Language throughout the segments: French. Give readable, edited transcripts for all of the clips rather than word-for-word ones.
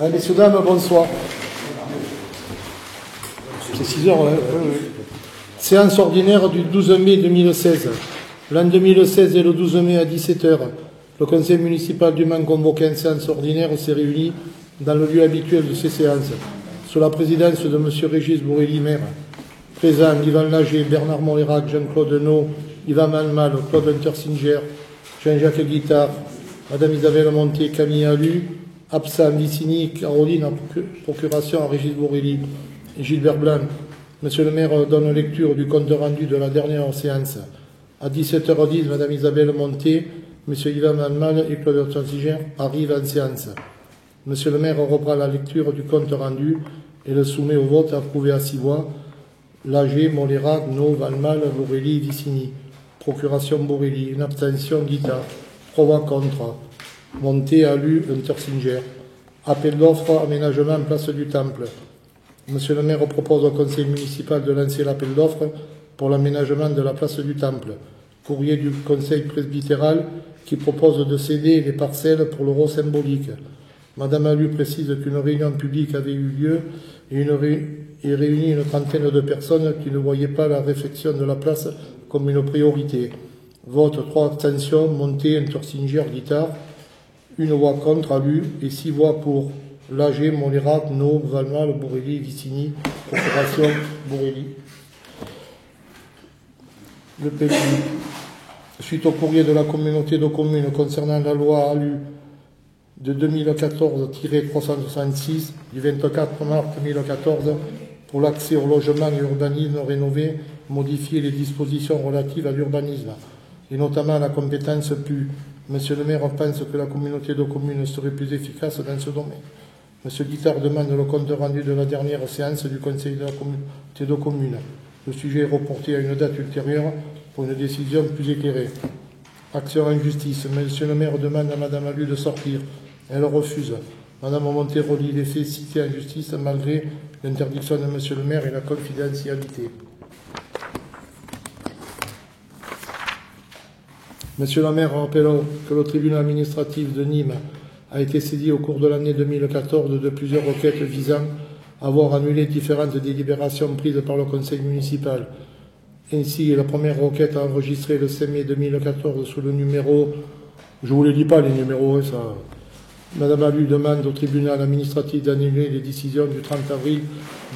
Messieurs, dames, bonsoir. C'est 6 heures, hein. Séance ordinaire du 12 mai 2016. L'an 2016 et le 12 mai à 17 heures, le conseil municipal du Mans convoqué en séance ordinaire s'est réuni dans le lieu habituel de ces séances, sous la présidence de M. Régis Bourrelli, maire. Présents, Yvan Lager, Bernard Molérac, Jean-Claude Nau, Yvan Malmal, Claude Untersinger, Jean-Jacques Guittard, Mme Isabelle Monté, Camille Alu, Absam Vicini, Caroline, en procuration à Régis Bourrelli et Gilbert Blanc. Monsieur le maire donne lecture du compte rendu de la dernière séance. À 17h10, Mme Isabelle Monté, M. Yvan Malmal et Claude Untersinger arrivent en séance. Monsieur le maire reprend la lecture du compte rendu et le soumet au vote approuvé à 6 voix. Lager, Molérac, Nau, Malmal, Bourrelli, Vicini. Procuration Bourrelli. Une abstention, Guittard. 3 voix contre. Monté, Alu, Untersinger. Appel d'offres, aménagement, place du Temple. Monsieur le maire propose au conseil municipal de lancer l'appel d'offres pour l'aménagement de la place du Temple. Courrier du conseil presbytéral qui propose de céder les parcelles pour l'euro symbolique. Madame Alu précise qu'une réunion publique avait eu lieu et réunit une trentaine de personnes qui ne voyaient pas la réfection de la place comme une priorité. Vote 3 abstentions, Monté, Untersinger, Guittard. 1 voix contre, Alu, et 6 voix pour. Lager, Molérac, Nau, Valmal, Bourrelli, Vicini. Procuration Bourrelli. Le PQ. Suite au courrier de la communauté de communes concernant la loi ALU de 2014-366 du 24 mars 2014 pour l'accès au logement et urbanisme rénové, modifier les dispositions relatives à l'urbanisme, et notamment à la compétence PU. Monsieur le maire pense que la communauté de communes serait plus efficace dans ce domaine. Monsieur Guittard demande le compte rendu de la dernière séance du conseil de la communauté de communes. Le sujet est reporté à une date ultérieure pour une décision plus éclairée. Action en justice. Monsieur le maire demande à Madame Alu de sortir. Elle refuse. Madame Monté relie les faits cités en justice malgré l'interdiction de Monsieur le maire et la confidentialité. Monsieur le maire rappelle que le tribunal administratif de Nîmes a été saisi au cours de l'année 2014 de plusieurs requêtes visant à voir annuler différentes délibérations prises par le conseil municipal. Ainsi, la première requête a enregistré le 5 mai 2014 sous le numéro... Je ne vous les lis pas, les numéros, ça... Madame Alu demande au tribunal administratif d'annuler les décisions du 30 avril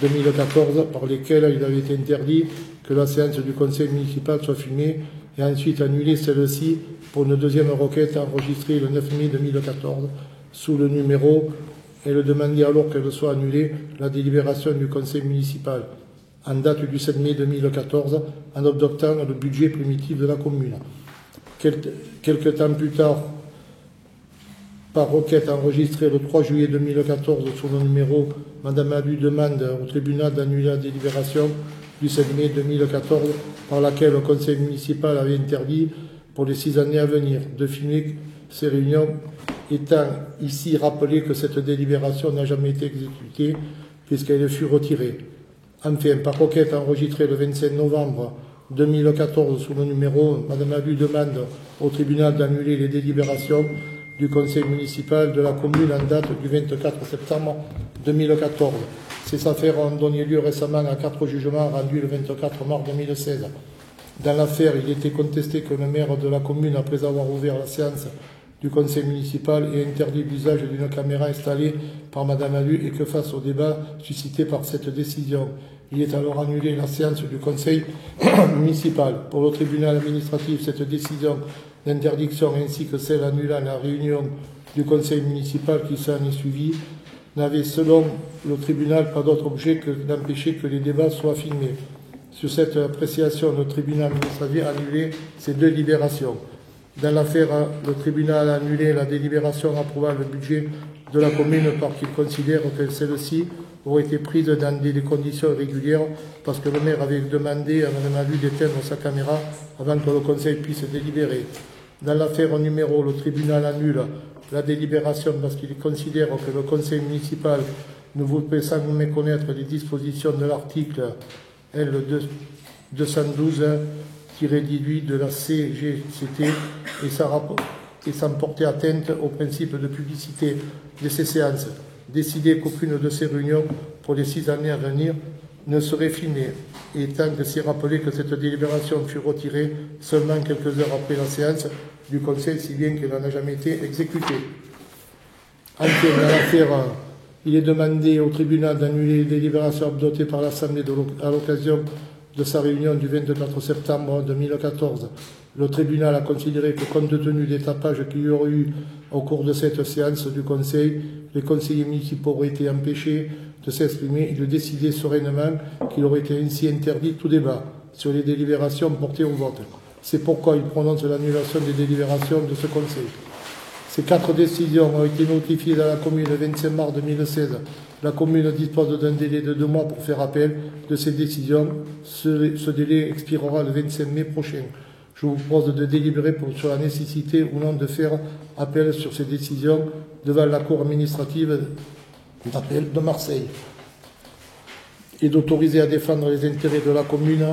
2014 par lesquelles il avait été interdit que la séance du conseil municipal soit filmée et ensuite annuler celle-ci pour une deuxième requête enregistrée le 9 mai 2014 sous le numéro. Elle demandait alors qu'elle soit annulée la délibération du conseil municipal en date du 7 mai 2014 en adoptant le budget primitif de la commune. Quelque temps plus tard, par requête enregistrée le 3 juillet 2014 sur le numéro, Madame Alu demande au tribunal d'annuler la délibération du 7 mai 2014 par laquelle le conseil municipal avait interdit pour les 6 années à venir de filmer ces réunions, étant ici rappelé que cette délibération n'a jamais été exécutée puisqu'elle fut retirée. Enfin, par requête enregistrée le 25 novembre 2014 sous le numéro, Madame Alu demande au tribunal d'annuler les délibérations du conseil municipal de la commune en date du 24 septembre 2014. Ces affaires ont donné lieu récemment à 4 jugements rendus le 24 mars 2016. Dans l'affaire, il était contesté que le maire de la commune, après avoir ouvert la séance du conseil municipal, ait interdit l'usage d'une caméra installée par Madame Alu et que face au débat suscité par cette décision, il est alors annulé la séance du conseil municipal. Pour le tribunal administratif, cette décision d'interdiction ainsi que celle annulant la réunion du conseil municipal qui s'en est suivie n'avait, selon le tribunal, pas d'autre objet que d'empêcher que les débats soient filmés. Sur cette appréciation, le tribunal administratif a annulé ces 2 libérations. Dans l'affaire, le tribunal a annulé la délibération approuvant le budget de la commune parce qu'il considère que celle-ci aurait été prise dans des conditions irrégulières parce que le maire avait demandé à Mme Alu d'éteindre sa caméra avant que le conseil puisse délibérer. Dans l'affaire numéro, le tribunal annule la délibération parce qu'il considère que le conseil municipal ne voulait sans méconnaître les dispositions de l'article L212-18 de la CGCT et sans porter atteinte au principe de publicité de ces séances. décidé qu'aucune de ces réunions pour les 6 années à venir ne serait filmée, et tant que s'y rappeler que cette délibération fut retirée seulement quelques heures après la séance du Conseil, si bien qu'elle n'a jamais été exécutée. Enfin, dans l'affaire, il est demandé au tribunal d'annuler les délibérations adoptées par l'Assemblée à l'occasion de sa réunion du 24 septembre 2014. Le tribunal a considéré que, compte tenu des tapages qu'il y aurait eu au cours de cette séance du Conseil, les conseillers municipaux auraient été empêchés de s'exprimer. Il a décidé sereinement qu'il aurait été ainsi interdit tout débat sur les délibérations portées au vote. C'est pourquoi il prononce l'annulation des délibérations de ce Conseil. Ces 4 décisions ont été notifiées dans la commune le 25 mars 2016. La commune dispose d'un délai de 2 mois pour faire appel de ces décisions. Ce délai expirera le 25 mai prochain. Je vous propose de délibérer sur la nécessité ou non de faire appel sur ces décisions devant la Cour administrative d'appel de Marseille et d'autoriser à défendre les intérêts de la commune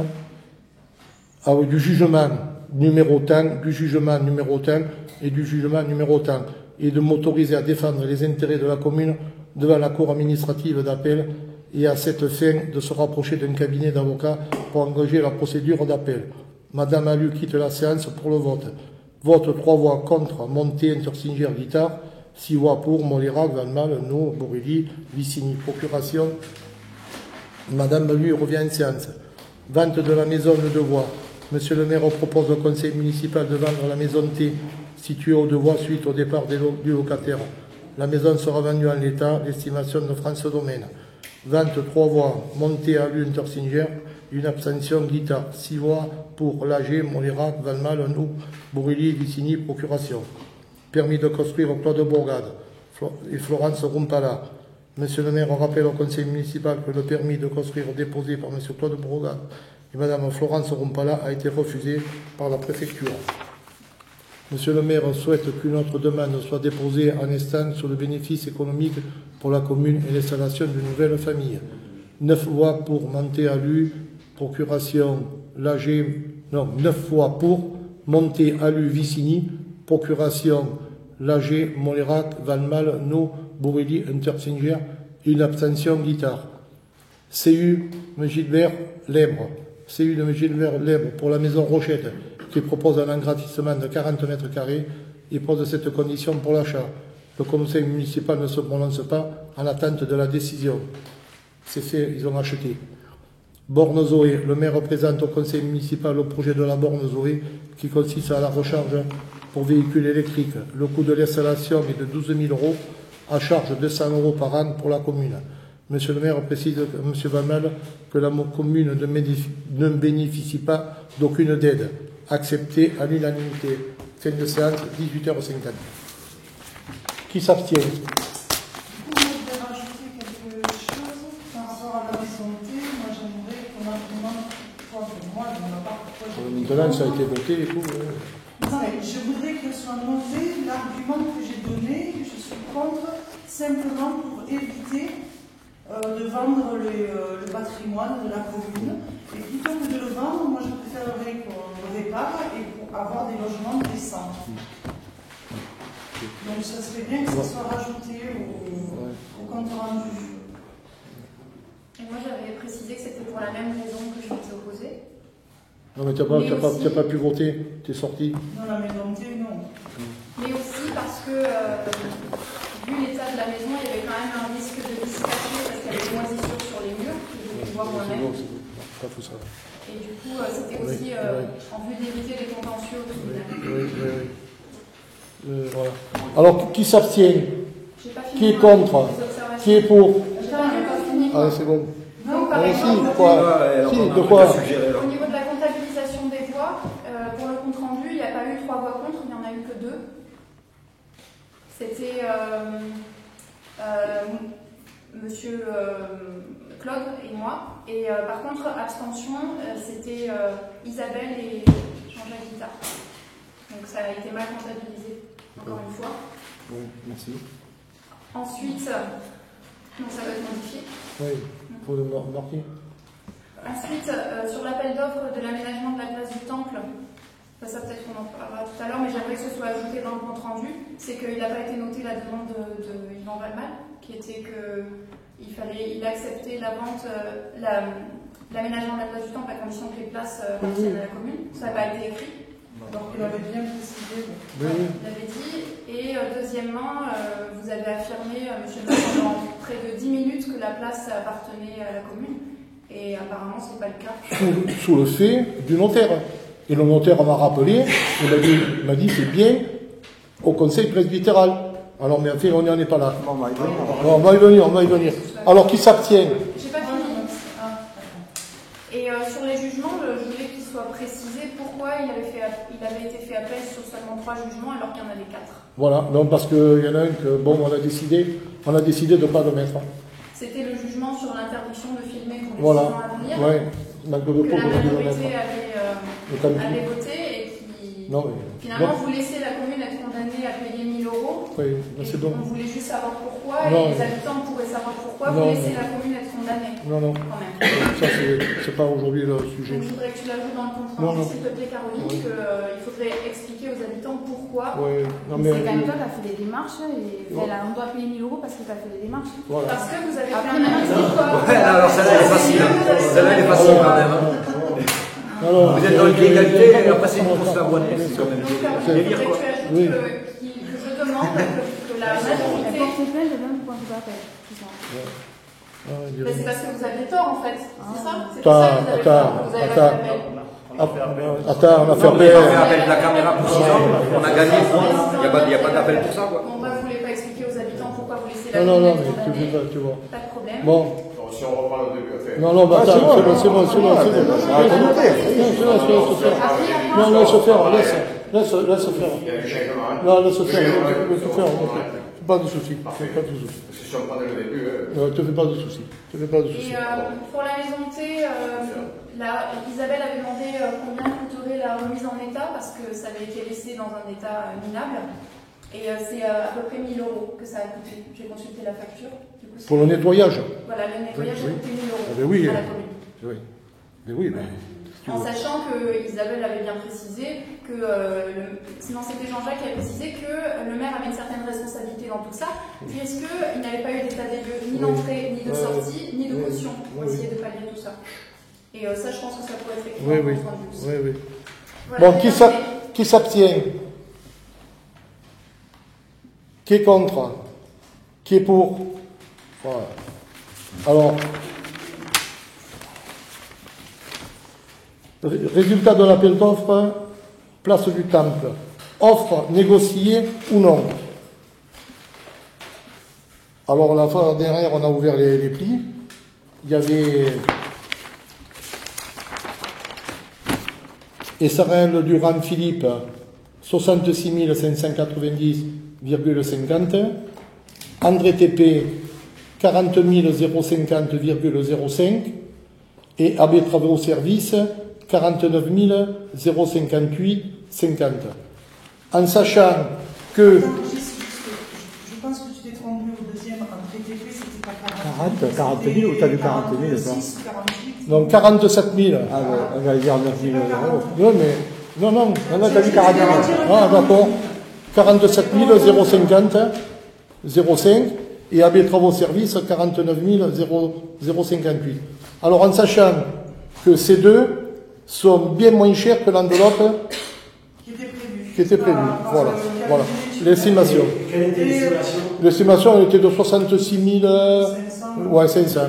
du jugement numéro tant, du jugement numéro tant et du jugement numéro tant, et de m'autoriser à défendre les intérêts de la commune devant la Cour administrative d'appel, et à cette fin de se rapprocher d'un cabinet d'avocats pour engager la procédure d'appel. Madame Alu quitte la séance pour le vote. Vote 3 voix contre, Monté, Intersinger, Guittard, 6 voix pour, Molérac, Van Mal, No, Borelli, Vicini. Procuration. Madame Alu revient en séance. Vente de la maison de Devois. Monsieur le maire propose au conseil municipal de vendre la maison T, située au Devois suite au départ du locataire. La maison sera vendue en l'état, l'estimation de France Domaine. Vente 3 voix, Monté, Alu, Intersinger, une abstention, Guittard, 6 voix pour l'AG, Molérac, Van Mal, Nou, Borelli, Vicini. Procuration. Permis de construire au Clos de Bourgade et Florence Rumpala. Monsieur le maire rappelle au conseil municipal que le permis de construire déposé par monsieur Claude Bourgade et madame Florence Rumpala a été refusé par la préfecture. Monsieur le maire souhaite qu'une autre demande soit déposée en instant sur le bénéfice économique pour la commune et l'installation d'une nouvelle famille. 9 voix pour Monté Alu, procuration l'AG, non, 9 voix pour Monté Alu Vicini, procuration l'AG, Molérac, Van Mal, No, Borelli, Intersinger, une abstention, Guittard. CU de Gilbert Lèbre. CU de Gilbert Lèbre pour la maison Rochette, qui propose un engrandissement de 40 mètres carrés et pose cette condition pour l'achat. Le conseil municipal ne se prononce pas en attente de la décision. C'est fait, ils ont acheté. Borne Zoé, le maire présente au conseil municipal le projet de la borne Zoé qui consiste à la recharge pour véhicules électriques. Le coût de l'installation est de 12 000 €, à charge 200 € par an pour la commune. Monsieur le maire précise, monsieur Van Mal, que la commune ne bénéficie pas d'aucune aide, acceptée à l'unanimité. Fin de séance, 18h50. Qui s'abstient? Maintenant, ça a été voté et tout. Non, je voudrais que soit noté l'argument que j'ai donné, que je suis contre, simplement pour éviter de vendre le patrimoine de la commune. Et plutôt que de le vendre, moi je préférerais qu'on le répare et pour avoir des logements décents. Donc ça serait bien que ça soit rajouté au compte rendu. Et moi j'avais précisé que c'était pour la même raison que je m'étais opposée. Non, mais tu n'as pas pu voter, tu es sorti. Non, la maison T, non. Mais aussi parce que, vu l'état de la maison, il y avait quand même un risque de dissipation parce qu'il y avait des moisissures sur les murs, que j'ai pu voir moi-même. Pas tout ça. Et du coup, c'était aussi en vue d'éviter les contentieux au tribunal. Oui. Voilà. Alors, qui s'abstient? Qui est contre? Qui est pour? Ah, c'est bon. Donc, par si, exemple, quoi? Si, de quoi? au niveau de la comptabilisation des voix, pour le compte rendu, il n'y a pas eu 3 voix contre, il n'y en a eu que 2. C'était monsieur Claude et moi. Et par contre, abstention, c'était Isabelle et Jean-Jacques Guittard. Donc ça a été mal comptabilisé, encore une fois. Oui, merci. Ensuite, donc ça va être modifié. Oui, il faut le marquer. Ensuite, sur l'appel d'offres de l'aménagement de la place du Temple, ça peut-être qu'on en parlera tout à l'heure, mais j'aimerais que ce soit ajouté dans le compte rendu, c'est qu'il n'a pas été noté la demande de Yvan Valmal, qui était qu'il acceptait la vente, l'aménagement de la place du Temple à condition que les places appartiennent à la commune. Ça n'a pas été écrit. Donc il avait bien précisé. Il l'avait dit. Et deuxièmement, vous avez affirmé, monsieur le maire, pendant près de 10 minutes que la place appartenait à la commune. Et apparemment, ce n'est pas le cas. Sous le fait du notaire. Et le notaire m'a rappelé, il m'a dit c'est bien au conseil presbytéral. Alors, mais en fait, on n'en est pas là. On va y venir. On va y venir. Alors, qui s'abstient? J'ai pas fini. Et sur les jugements, je voulais qu'il soit précisé pourquoi il avait été fait appel sur seulement 3 jugements alors qu'il y en avait 4. Voilà, donc parce qu'il y en a un que, bon, on a décidé de ne pas le mettre. C'était le jugement sur l'interdiction de filmer pour les Voilà. jugements à venir. Ouais. Donc, Que la majorité avait voté et qui, non, mais, finalement, vous laissez la commune être condamnée à payer 1 000 euros. Oui, c'est bon. On voulait juste savoir pourquoi Non, et les habitants pourraient savoir pourquoi non, vous laissez la commune être condamnée. Non. Quand même. Ça, c'est pas aujourd'hui le sujet. Donc, je voudrais que tu l'ajoutes dans le compte Non. rendu, s'il te plaît, Caroline, qu'il faudrait expliquer aux habitants pourquoi. Oui, non, mais. C'est quand même toi qui as fait les démarches et on doit payer 1 000 euros parce que tu as fait les démarches. Voilà. Parce que vous avez fait Après, un maintenant, avis. Ouais, alors celle-là, elle est facile. Celle-là, elle est facile quand même. Alors, Vous êtes dans l'illégalité et après, c'est une course à boîte. C'est quand même Donc, Caroline, délire, je quoi. voudrais que tu Oui. ajoutes que je demande que la Elle majorité. porte plainte et même point d'appel. C'est ça. Mais c'est parce que vous aviez tort en fait, c'est ça? C'est pour Attends, ça que vous avez tort, vous avez attends. pas fait appel. Attends, on a fait On a fait appel. appel de la caméra pour 6 ans. On a gagné. Il n'y a pas d'appel pour ça, quoi. Bon, bah, vous voulez pas expliquer aux habitants pourquoi vous laissez la Non, commune mais être tu condamnée. veux pas, tu vois. Pas de problème. Bon. Si on reprend le début, fait. Non, bah, attends, c'est bon. Non, laisse faire, laisse faire. Il y a du changement. Hein. Non, laisse faire, Ouais, laisse faire. Pas de soucis, Parfait. pas de soucis. Parce que si on prend le début, Te fais pas de soucis. Et pour la maison T, Isabelle avait demandé combien coûterait la remise en état parce que ça avait été laissé dans un état minable. Et c'est à peu près 1 000 euros que ça a coûté. J'ai consulté la facture. Du coup, pour le nettoyage. voilà, le nettoyage a coûté 1 000 euros Mais oui, à la commune. Oui. Mais oui, mais. En sachant que Isabelle avait bien précisé que, sinon c'était Jean-Jacques qui avait précisé que le maire avait une certaine responsabilité dans tout ça, puisqu'il n'avait pas eu d'état des lieux, ni d'entrée, ni de sortie, ni de caution, pour essayer de pallier tout ça. Et ça, je pense que ça pourrait être effectivement entendu aussi. Oui. Voilà, Bon, qui s'abstient? Qui est contre? Qui est pour? Voilà. Alors, résultat de l'appel d'offres, place du Temple. Offre négociée ou non? Alors, la fois dernière, on a ouvert les plis. Il y avait SRL Durand Philippe, 66 590,50. André TP, 40 050,05. Et AB Travaux Services, 49 058,50. En sachant que... Attends, je pense que tu t'es trompé au deuxième. En TTP, c'était pas 40 40 000 ou t'as vu 40 000 ça? 46 ou 48. Donc 47 000. Ah, on va dire 9 000 euros. Non, mais... Non, t'as vu 40 000. Ah, d'accord. 47 050, 05. Et AB Travaux Services, 49 058. Alors, en sachant que ces deux sont bien moins chers que l'enveloppe Qui était qui était prévue. Voilà. L'estimation. Quelle était l'estimation? L'estimation, elle était de 66 500. 500.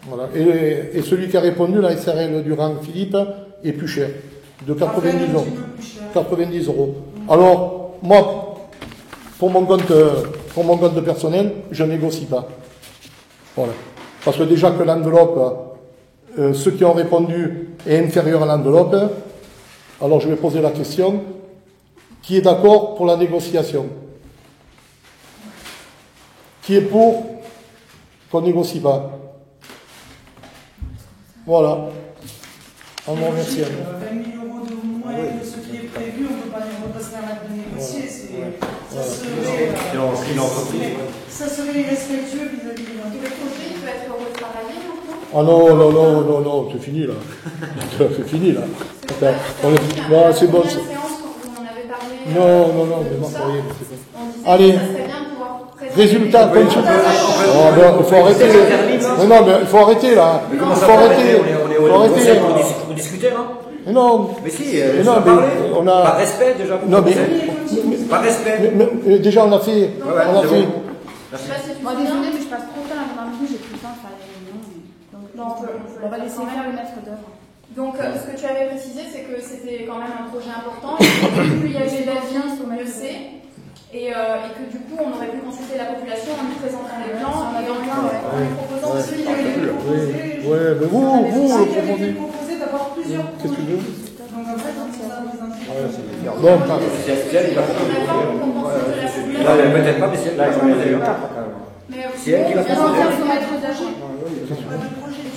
Voilà. Et celui qui a répondu, la SRL Durand Philippe, est plus cher. De 90 euros. 90 euros. Alors, moi, pour mon compte personnel, je ne négocie pas. Voilà. Parce que déjà que l'enveloppe, ceux qui ont répondu est inférieur à l'enveloppe, alors je vais poser la question, qui est d'accord pour la négociation? Qui est pour qu'on ne négocie pas? Voilà. On vous remercie. 20 000 euros de moins que ce qui est prévu, on ne peut pas se permettre de négocier. Ça serait irrespectueux vis-à-vis de Et le projet, il peut être retravaillé maintenant? Ah non, c'est fini là. C'est fini là. Attends, non, c'est bon. Séance quand on en avait parlé. Non, mais de non, tout ça, voyez, c'est bon. on disait Allez. que ça serait bien de pouvoir présenter Résultat, oh, ben, il faut arrêter. Mais non, mais il faut arrêter là. Mais Il comment ça faut peut arrêter. On Il faut arrêter. pour discuter, non? Mais non. Mais si, Mais ça non, a mais parlé. on a. Par respect déjà. Non, mais. Par respect. Déjà, on a fait. On a c'est fait. bon. Je sais pas si tu Moi, te souviens. désolée, mais je passe trop de temps à la marmite, j'ai plus le temps de faire les réunions. Donc, Non, on va laisser faire le maître d'œuvre. Donc, ce que tu avais précisé, c'est que c'était quand même un projet important, et que plus il y avait d'avis, mieux c'est, et que du coup, on aurait pu consulter la population en lui présentant les plans et en lui proposant Aussi, il avait été proposé. Ouais, mais vous, Aussi, le il avait été proposez. proposé d'avoir plusieurs Qu'est-ce que tu veux? Donc en fait, on s'est présenté. Bon, C'est elle qui va on a pas pour consulter la population. Là, peut-être pas, mais c'est elle qui va proposer. Mais C'est elle qui va bien proposer. sûr, faut mettre d'agir.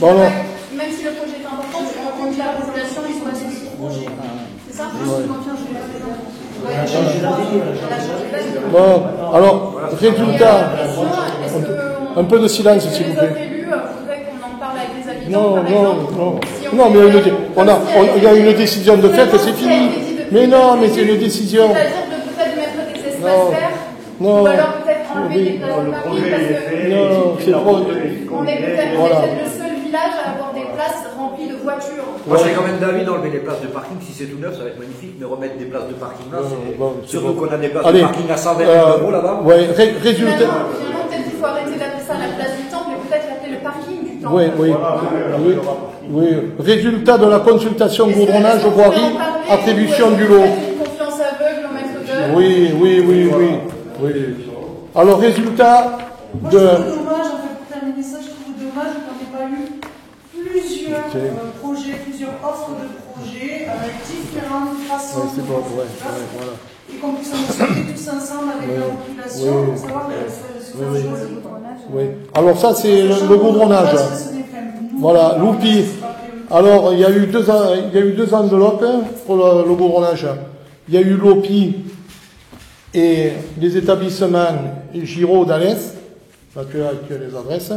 bon, non. Même si le projet est important, tu comprends que la population, ils sont associés au projet. C'est ça? Bon, alors, résultat. Un peu de silence, s'il vous plaît. Les autres élus voudraient qu'on en parle avec les habitants, Non, par non, exemple. non. Si Non, mais il y a une fait- décision de fait et c'est fini. Mais non, mais c'est une décision. C'est-à-dire de peut-être mettre des espaces Non. verts, Non. ou alors peut-être enlever Oui. des places de parking, parce que Non, c'est trop. on est peut-être Voilà. le seul village à avoir des places remplies de voitures. Moi, je serais quand même d'avis d'enlever les places de parking. Si c'est tout neuf, ça va être magnifique. Mais remettre des places de parking là, c'est. bon, c'est Surtout bon. qu'on a des places Allez, de parking à 120 000 euros là-bas. Ouais, résultat. Finalement, peut-être qu'il faut arrêter d'appeler ça la place du temple et peut-être l'appeler le parking du temple. Oui, oui, oui, oui. Résultat de la consultation goudronnage Est-ce que voirie, vous pouvez en parler, attribution ou est-ce du que vous lot. faites une confiance aveugle au maître d'œuvre? Oui. Alors, résultat Moi, je de. trouve dommage, en fait, pour terminer ça, je trouve dommage qu'on n'ait pas eu plusieurs projets, plusieurs offres de projets avec différentes façons Ouais, c'est bon, de ouais, faire, voilà. et qu'on puisse en discuter tous ensemble avec la population Oui. pour savoir ce qu'on Oui. choisit. Oui. Alors, ça, c'est le goudronnage. Voilà, l'oupi. Alors, il y a eu deux enveloppes pour le goudronnage. Il y a eu l'OPI et les établissements Giraud d'Alès. Là, tu as les adresses.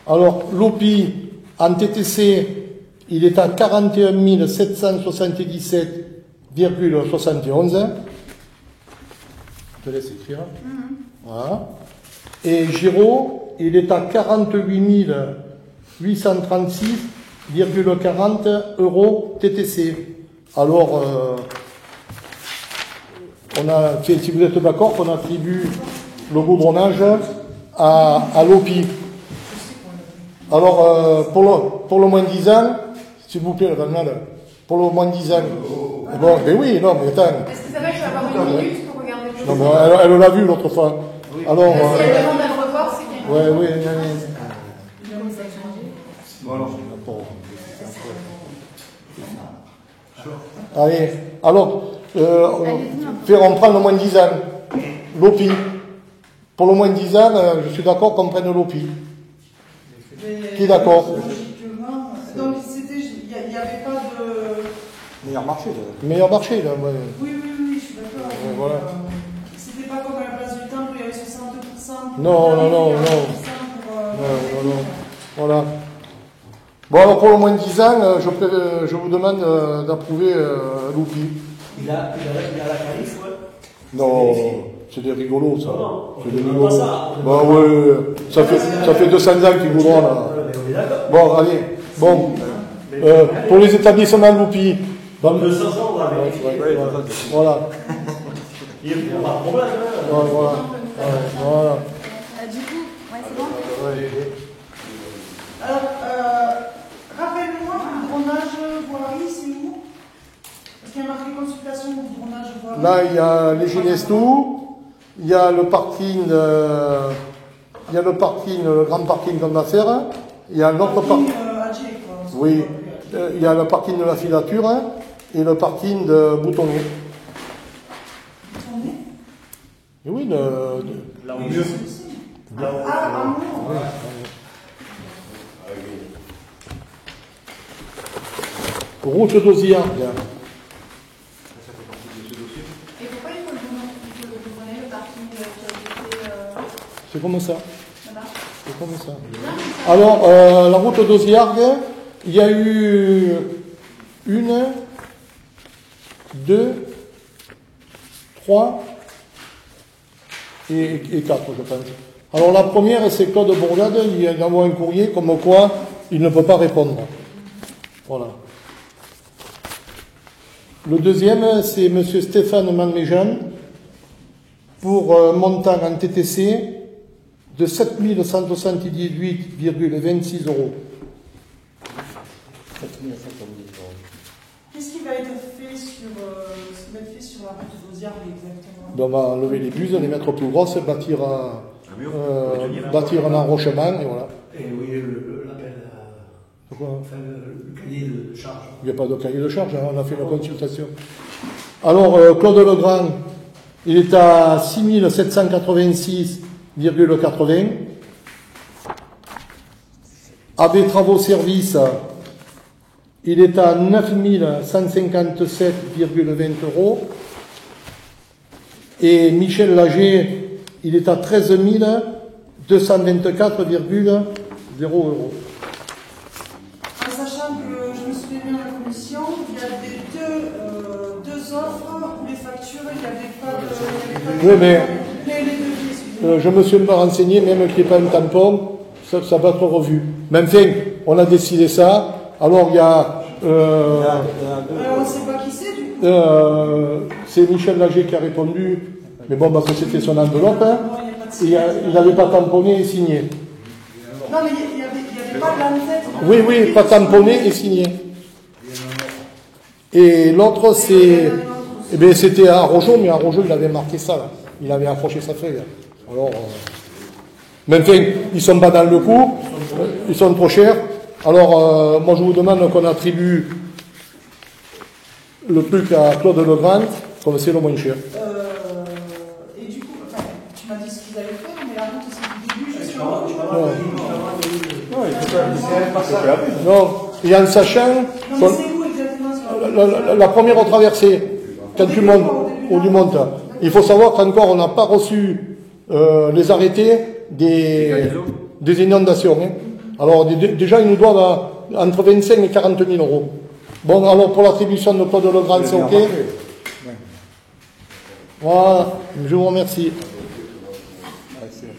Alors, l'OPI en TTC, il est à 41 777,71. Je te laisse écrire. Voilà. Et Giraud, il est à 48 836,40 euros TTC. Alors, si vous êtes d'accord, qu'on attribue le goudronnage à l'OPI. Alors, pour le moins 10 ans, s'il vous plaît, pour le moins 10 ans. Bon, mais oui, non, mais attends. Est-ce que ça va, je vais avoir une minute pour regarder le Non, mais elle l'a vu l'autre fois. Alors, Si elle demande à le revoir, c'est qu'il y a une oui. Allez, alors, on prend le moins 10 ans. L'OPI. Pour le moins 10 ans, je suis d'accord qu'on prenne l'OPI. Qui est d'accord? Logiquement, donc il n'y avait pas de. Meilleur marché, là. Ouais. Oui, je suis d'accord. voilà. C'était pas comme à la place du temple où il y avait 60%. Non. Voilà. Bon, alors pour le moins 10 ans, je vous demande d'approuver l'OPI. Il a la calife, ouais. Non, c'est des rigolos, ça. C'est des rigolos. ça. Bah ouais, ça fait 200 ans qu'ils voudront, là. On est d'accord. Bon, allez. Bon. Pour les établissements l'OPI. Dans 200 ans, on va vérifier. Voilà. Il n'y a pas de problème. Hein. Voilà. Du coup, ouais, c'est bon. Alors, rappelle-moi, le goudronnage voirie, c'est où? Parce qu'il y a marqué consultation goudronnage voirie. Là, il y a les Ginestou, il y a le parking, le grand parking qu'on va faire, il y a l'autre parking, oui, il y a le parking de la filature et le parking de Boutonnier. Et oui, Là, au mieux. route d'Osiard. Et pourquoi il faut le donner le parking qui a été C'est comme ça. là-bas? C'est comme ça. Alors, la route d'Osiargues, il y a eu 1, 2, 3 et 4, je pense. Alors la première, c'est Claude Bourgade, il envoie un courrier comme quoi il ne peut pas répondre. Voilà. Le deuxième, c'est M. Stéphane Manméjan, pour un montant en TTC de 7 178,26 €. Qu'est-ce qui va être fait sur la route d'Audiard exactement? Donc on va enlever les buses, les mettre plus grosses, bâtir un enrochement, et voilà. Et oui, l'appel Pourquoi le cahier de charge. Il n'y a pas de cahier de charge, hein, on a fait la consultation. Alors, Claude Legrand, il est à 6 786,80. AB Travaux Services, il est à 9 157,20 €. Et Michel Lager, il est à 13 224,0 €. En sachant que je me souviens bien à la commission, il y avait deux offres où les factures, il n'y avait pas de. Oui, mais les devis, excusez-moi. je me suis pas renseigné, même qu'il n'y ait pas un tampon, ça va être revu. Mais enfin, on a décidé ça. Alors il y a. On ne sait pas qui c'est du coup. C'est Michel Lager qui a répondu, mais bon, parce que c'était son enveloppe. Hein. Non, il n'y a pas de Il n'avait pas tamponné et signé. Non, mais il n'y avait pas de l'entête. Oui, pas tamponné et signé. Et l'autre, c'est. Eh bien, c'était à Rojo, mais à Rojo, il avait marqué ça, là. Il avait accroché sa feuille. Alors. Mais enfin, ils ne sont pas dans le coup, ils sont trop chers. Alors, moi, je vous demande qu'on attribue le truc à Claude Legrand, comme c'est le moins cher. Et du coup, enfin, tu m'as dit ce qu'ils allaient faire, mais la route, c'est du début jusqu'au bout. Non, et en sachant. Non, mais c'est où exactement sur La première traversée, quand tu montes, ou du montes, il faut savoir qu'encore on n'a pas reçu les arrêtés des inondations. Hein. Alors déjà, ils nous doivent entre 25 et 40 000 €. Bon, alors pour l'attribution de Claude Legrand, c'est OK. Voilà, je vous remercie.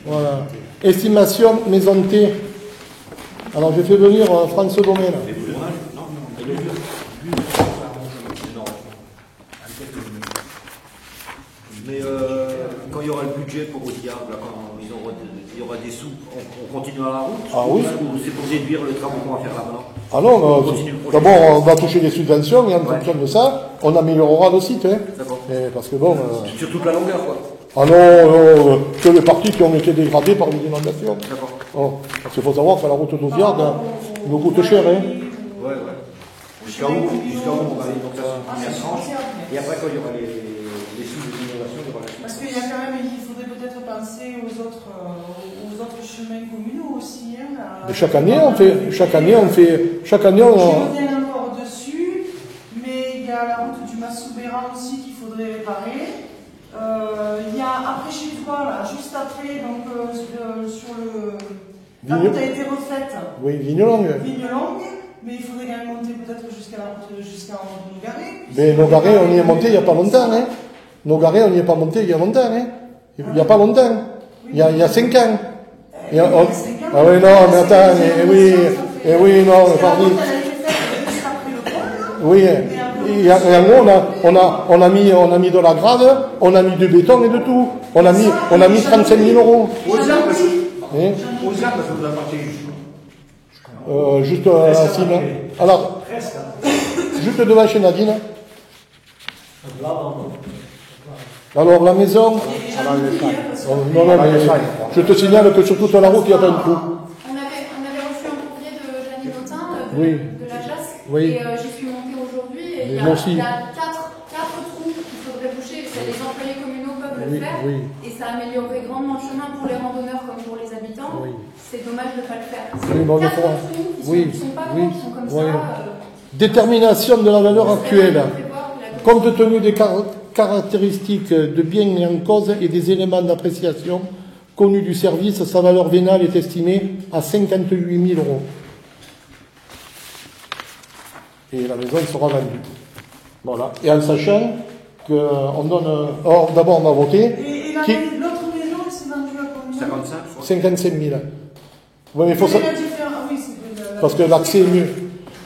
Voilà. Estimation maison T. Alors j'ai fait venir François Domaine. Mais quand il y aura le budget pour Audiard, là, quand il y aura des sous, on continuera la route? Ah oui. Ou c'est pour déduire le travail qu'on va faire là maintenant? Ah non, d'abord on va toucher les subventions et en fonction de ça, on améliorera le site. Hein. D'accord. Parce que bon. Sur toute la longueur, quoi. Ah non, que les parties qui ont été dégradées par les inondations. D'accord. Oh, parce qu'il faut savoir que la route d'Audiard nous coûte cher. Hein. Ouais. Jusqu'à où on va aller donc ça, c'est une première tranche. Et après, quand il y aura les sous de l'innovation, il y aura la suite. Parce qu'il y a quand même, il faudrait peut-être penser aux autres chemins communaux aussi. Hein, Chaque année, on fait. Je reviens encore dessus, mais il y a la route du Massoubéran aussi qu'il faudrait réparer. Il y a après chez toi, là, juste après, donc sur le. La route a été refaite. Oui, Vigne-Longue. Mais il faudrait quand même monter peut-être jusqu'à Nogaret. Mais Nogaret, on y est monté il n'y a pas longtemps. Hein. Nogaret, on n'y est pas monté il y a longtemps. Hein. Il n'y a pas longtemps. Il y a 5 ans. Ah oui, non, mais attends, oui, non, pardon. Oui, et en gros, on a mis de la grade, on a mis du béton et de tout. On a mis 35 000 €. Aux arbres, ça vous appartient juste à Sina. Alors, juste devant chez Nadine. Alors, la maison. Non, mais je te signale que sur toute la route, il n'y a pas une trou. On avait reçu un courrier de Janine Autain de la JAS. Oui. Et j'y suis montée aujourd'hui. Et il y a 4 trous qu'il faudrait boucher. Les employés communaux peuvent le faire. Oui. Et ça améliorerait grandement le chemin pour les randonneurs comme pour les habitants. Oui. C'est dommage de ne pas le faire. Oui, bon, 4 trous qui ne sont pas grands, qui sont comme ça. Détermination de la valeur actuelle. Compte tenu des caractéristiques de biens en cause et des éléments d'appréciation connus du service, sa valeur vénale est estimée à 58 000 €. Et la maison sera vendue. Voilà. Et en sachant qu'on donne. Or, d'abord, on va voter. Et l'autre maison, c'est vendu à combien? 55, je crois. 55 000. Ouais, mais il faut ça. Ah oui, c'est Parce que l'accès est mieux.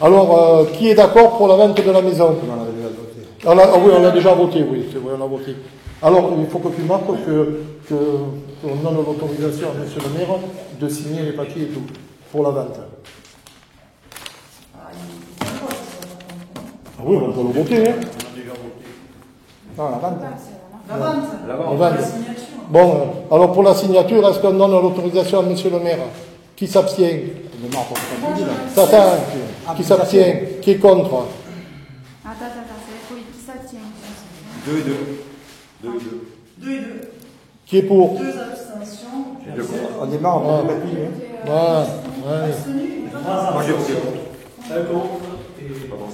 Alors, qui est d'accord pour la vente de la maison? On avait déjà voté. Ah oui, on a déjà voté, oui, c'est vrai, on a voté. Alors, il faut que tu marques qu'on donne l'autorisation à monsieur le maire de signer les papiers et tout, pour la vente. Ah oui, on peut le voter, hein. Non, la vente. La vente. La La vente. vente. La signature. Bon, alors pour la signature, est-ce qu'on donne l'autorisation à monsieur le maire? Qui s'abstient? Attends, qui s'abstient? Qui est contre? Attends, c'est la folie qui s'abstient. 2 et 2. 2 et 2. 2 et 2. Qui est pour? 2 abstentions. On est marre, on a battu. Voilà, ouais. Abstenu. Moi j'ai voté contre.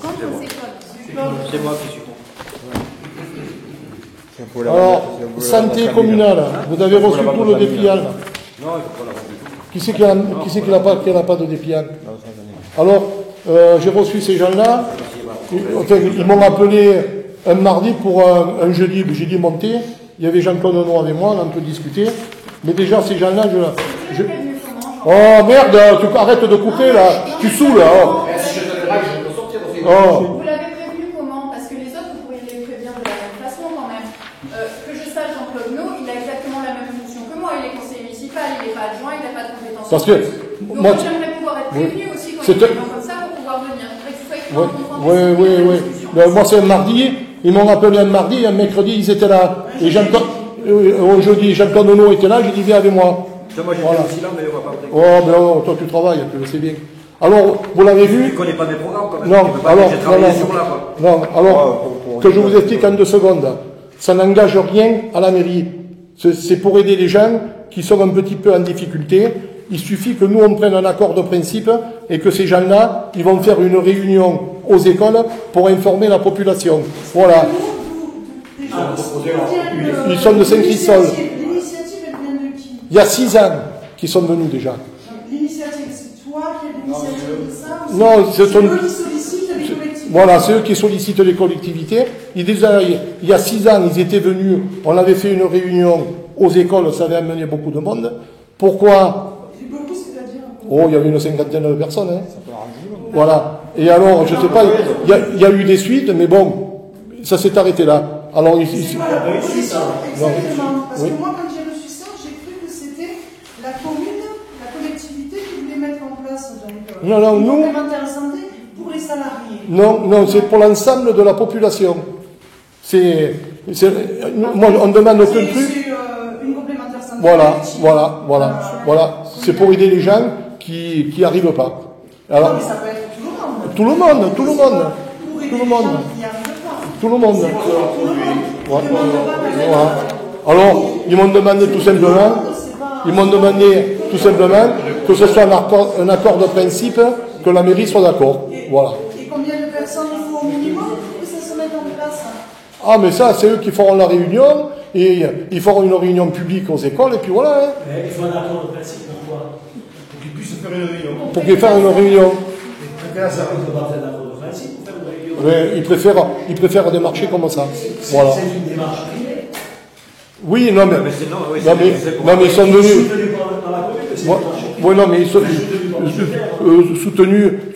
Contre, c'est quoi? C'est moi qui suis contre. Alors, santé communale, vous avez reçu tout le dépliant. Non, il ne faut pas la vendre du tout. Qui c'est qui n'a pas de dépliant? Alors, j'ai reçu ces gens-là. Ils m'ont appelé un mardi pour un jeudi. J'ai dit monter. Il y avait Jean-Claude Nono avec moi, on a un peu discuté. Mais déjà, ces gens-là, Oh merde, tu arrêtes de couper là. Tu saoules là. Oh. Si je te le drague, je peux sortir aussi. Oh. Vous l'avez prévenu comment? Parce que les autres, vous pourriez les prévenir de la même façon quand même. Que je sache, Jean-Claude No, il a exactement la même fonction que moi. Il est conseiller municipal, il n'est pas adjoint, il n'a pas de compétences. Parce que donc moi, j'aimerais pouvoir être prévenu aussi quand C'est il y a un- des gens comme ça pour pouvoir venir. Il faudrait que vous soyez Oui, en oui, oui. Ben, moi, c'est un mardi. Ils m'ont appelé un mardi, un mercredi, ils étaient là. Et au jeudi, Jean-Claude Nono était là, j'ai dit, viens avec moi. Moi j'étais Voilà. aussi là, mais on va pas voter. Oh, ben oh, toi, tu travailles, tu le sais bien. Alors, vous l'avez Tu ne vu? connais pas mes programmes quand même. Non, Tu peux pas alors, dire, j'ai travaillé non, sur là, quoi. non, alors, que je vous explique en 2 secondes. Ça n'engage rien à la mairie. C'est pour aider les gens qui sont un petit peu en difficulté. Il suffit que nous, on prenne un accord de principe et que ces gens-là, ils vont faire une réunion aux écoles pour informer la population. Voilà. Ils sont de Saint-Christol. L'initiative, elle vient de qui? Il y a 6 ans qu'ils sont venus déjà. L'initiative, c'est toi qui as l'initiative de ça? Ou Non, ce sont- eux qui sollicitent les collectivités? Voilà, c'est eux qui sollicitent les collectivités. Il y a 6 ans, ils étaient venus, on avait fait une réunion aux écoles, ça avait amené beaucoup de monde. Pourquoi? C'est beaucoup, c'est-à-dire? Oh, il y avait une 50aine de personnes. Hein. Voilà. Et alors, je sais pas, il y a eu des suites, mais bon, ça s'est arrêté là. Alors, C'est pas la proposition, exactement. Parce Oui. que moi, quand j'ai reçu ça, j'ai cru que c'était la commune, la collectivité qui voulait mettre en place donc, Non, une nous- complémentaire santé pour les salariés. non, c'est pour l'ensemble de la population. Moi, on demande aucun C'est truc. une complémentaire santé. Voilà, collective. voilà. C'est pour aider les gens qui n'y arrivent pas. Non, Alors, mais ça peut être tout le monde. tout le monde. Pour aider Tout le les monde. gens qui n'y arrivent pas. Tout le monde. Tout le monde. Ouais. Ils demandent pas de mettre- Voilà. Alors, ils m'ont demandé tout simplement, que ce soit un accord de principe, que la mairie soit d'accord. Voilà. Et combien de personnes il faut au minimum pour que ça se mette en place? Ah, mais ça, c'est eux qui feront la réunion, et ils feront une réunion publique aux écoles, et puis voilà. Hein. Il faut un accord de principe pour quoi? Pour qu'ils puissent faire une réunion. Pour qu'ils fassent une réunion. Ça risque de pas faire un accord de principe pour faire une réunion. Mais ils préfèrent des marchés comme ça. Voilà. C'est une démarche privée. Oui, non, mais, Mais c'est non, oui, non, mais, c'est pour- non, mais ils sont venus. Soutenu par la commune, c'est Ouais, une démarche. ouais, non, mais ils sont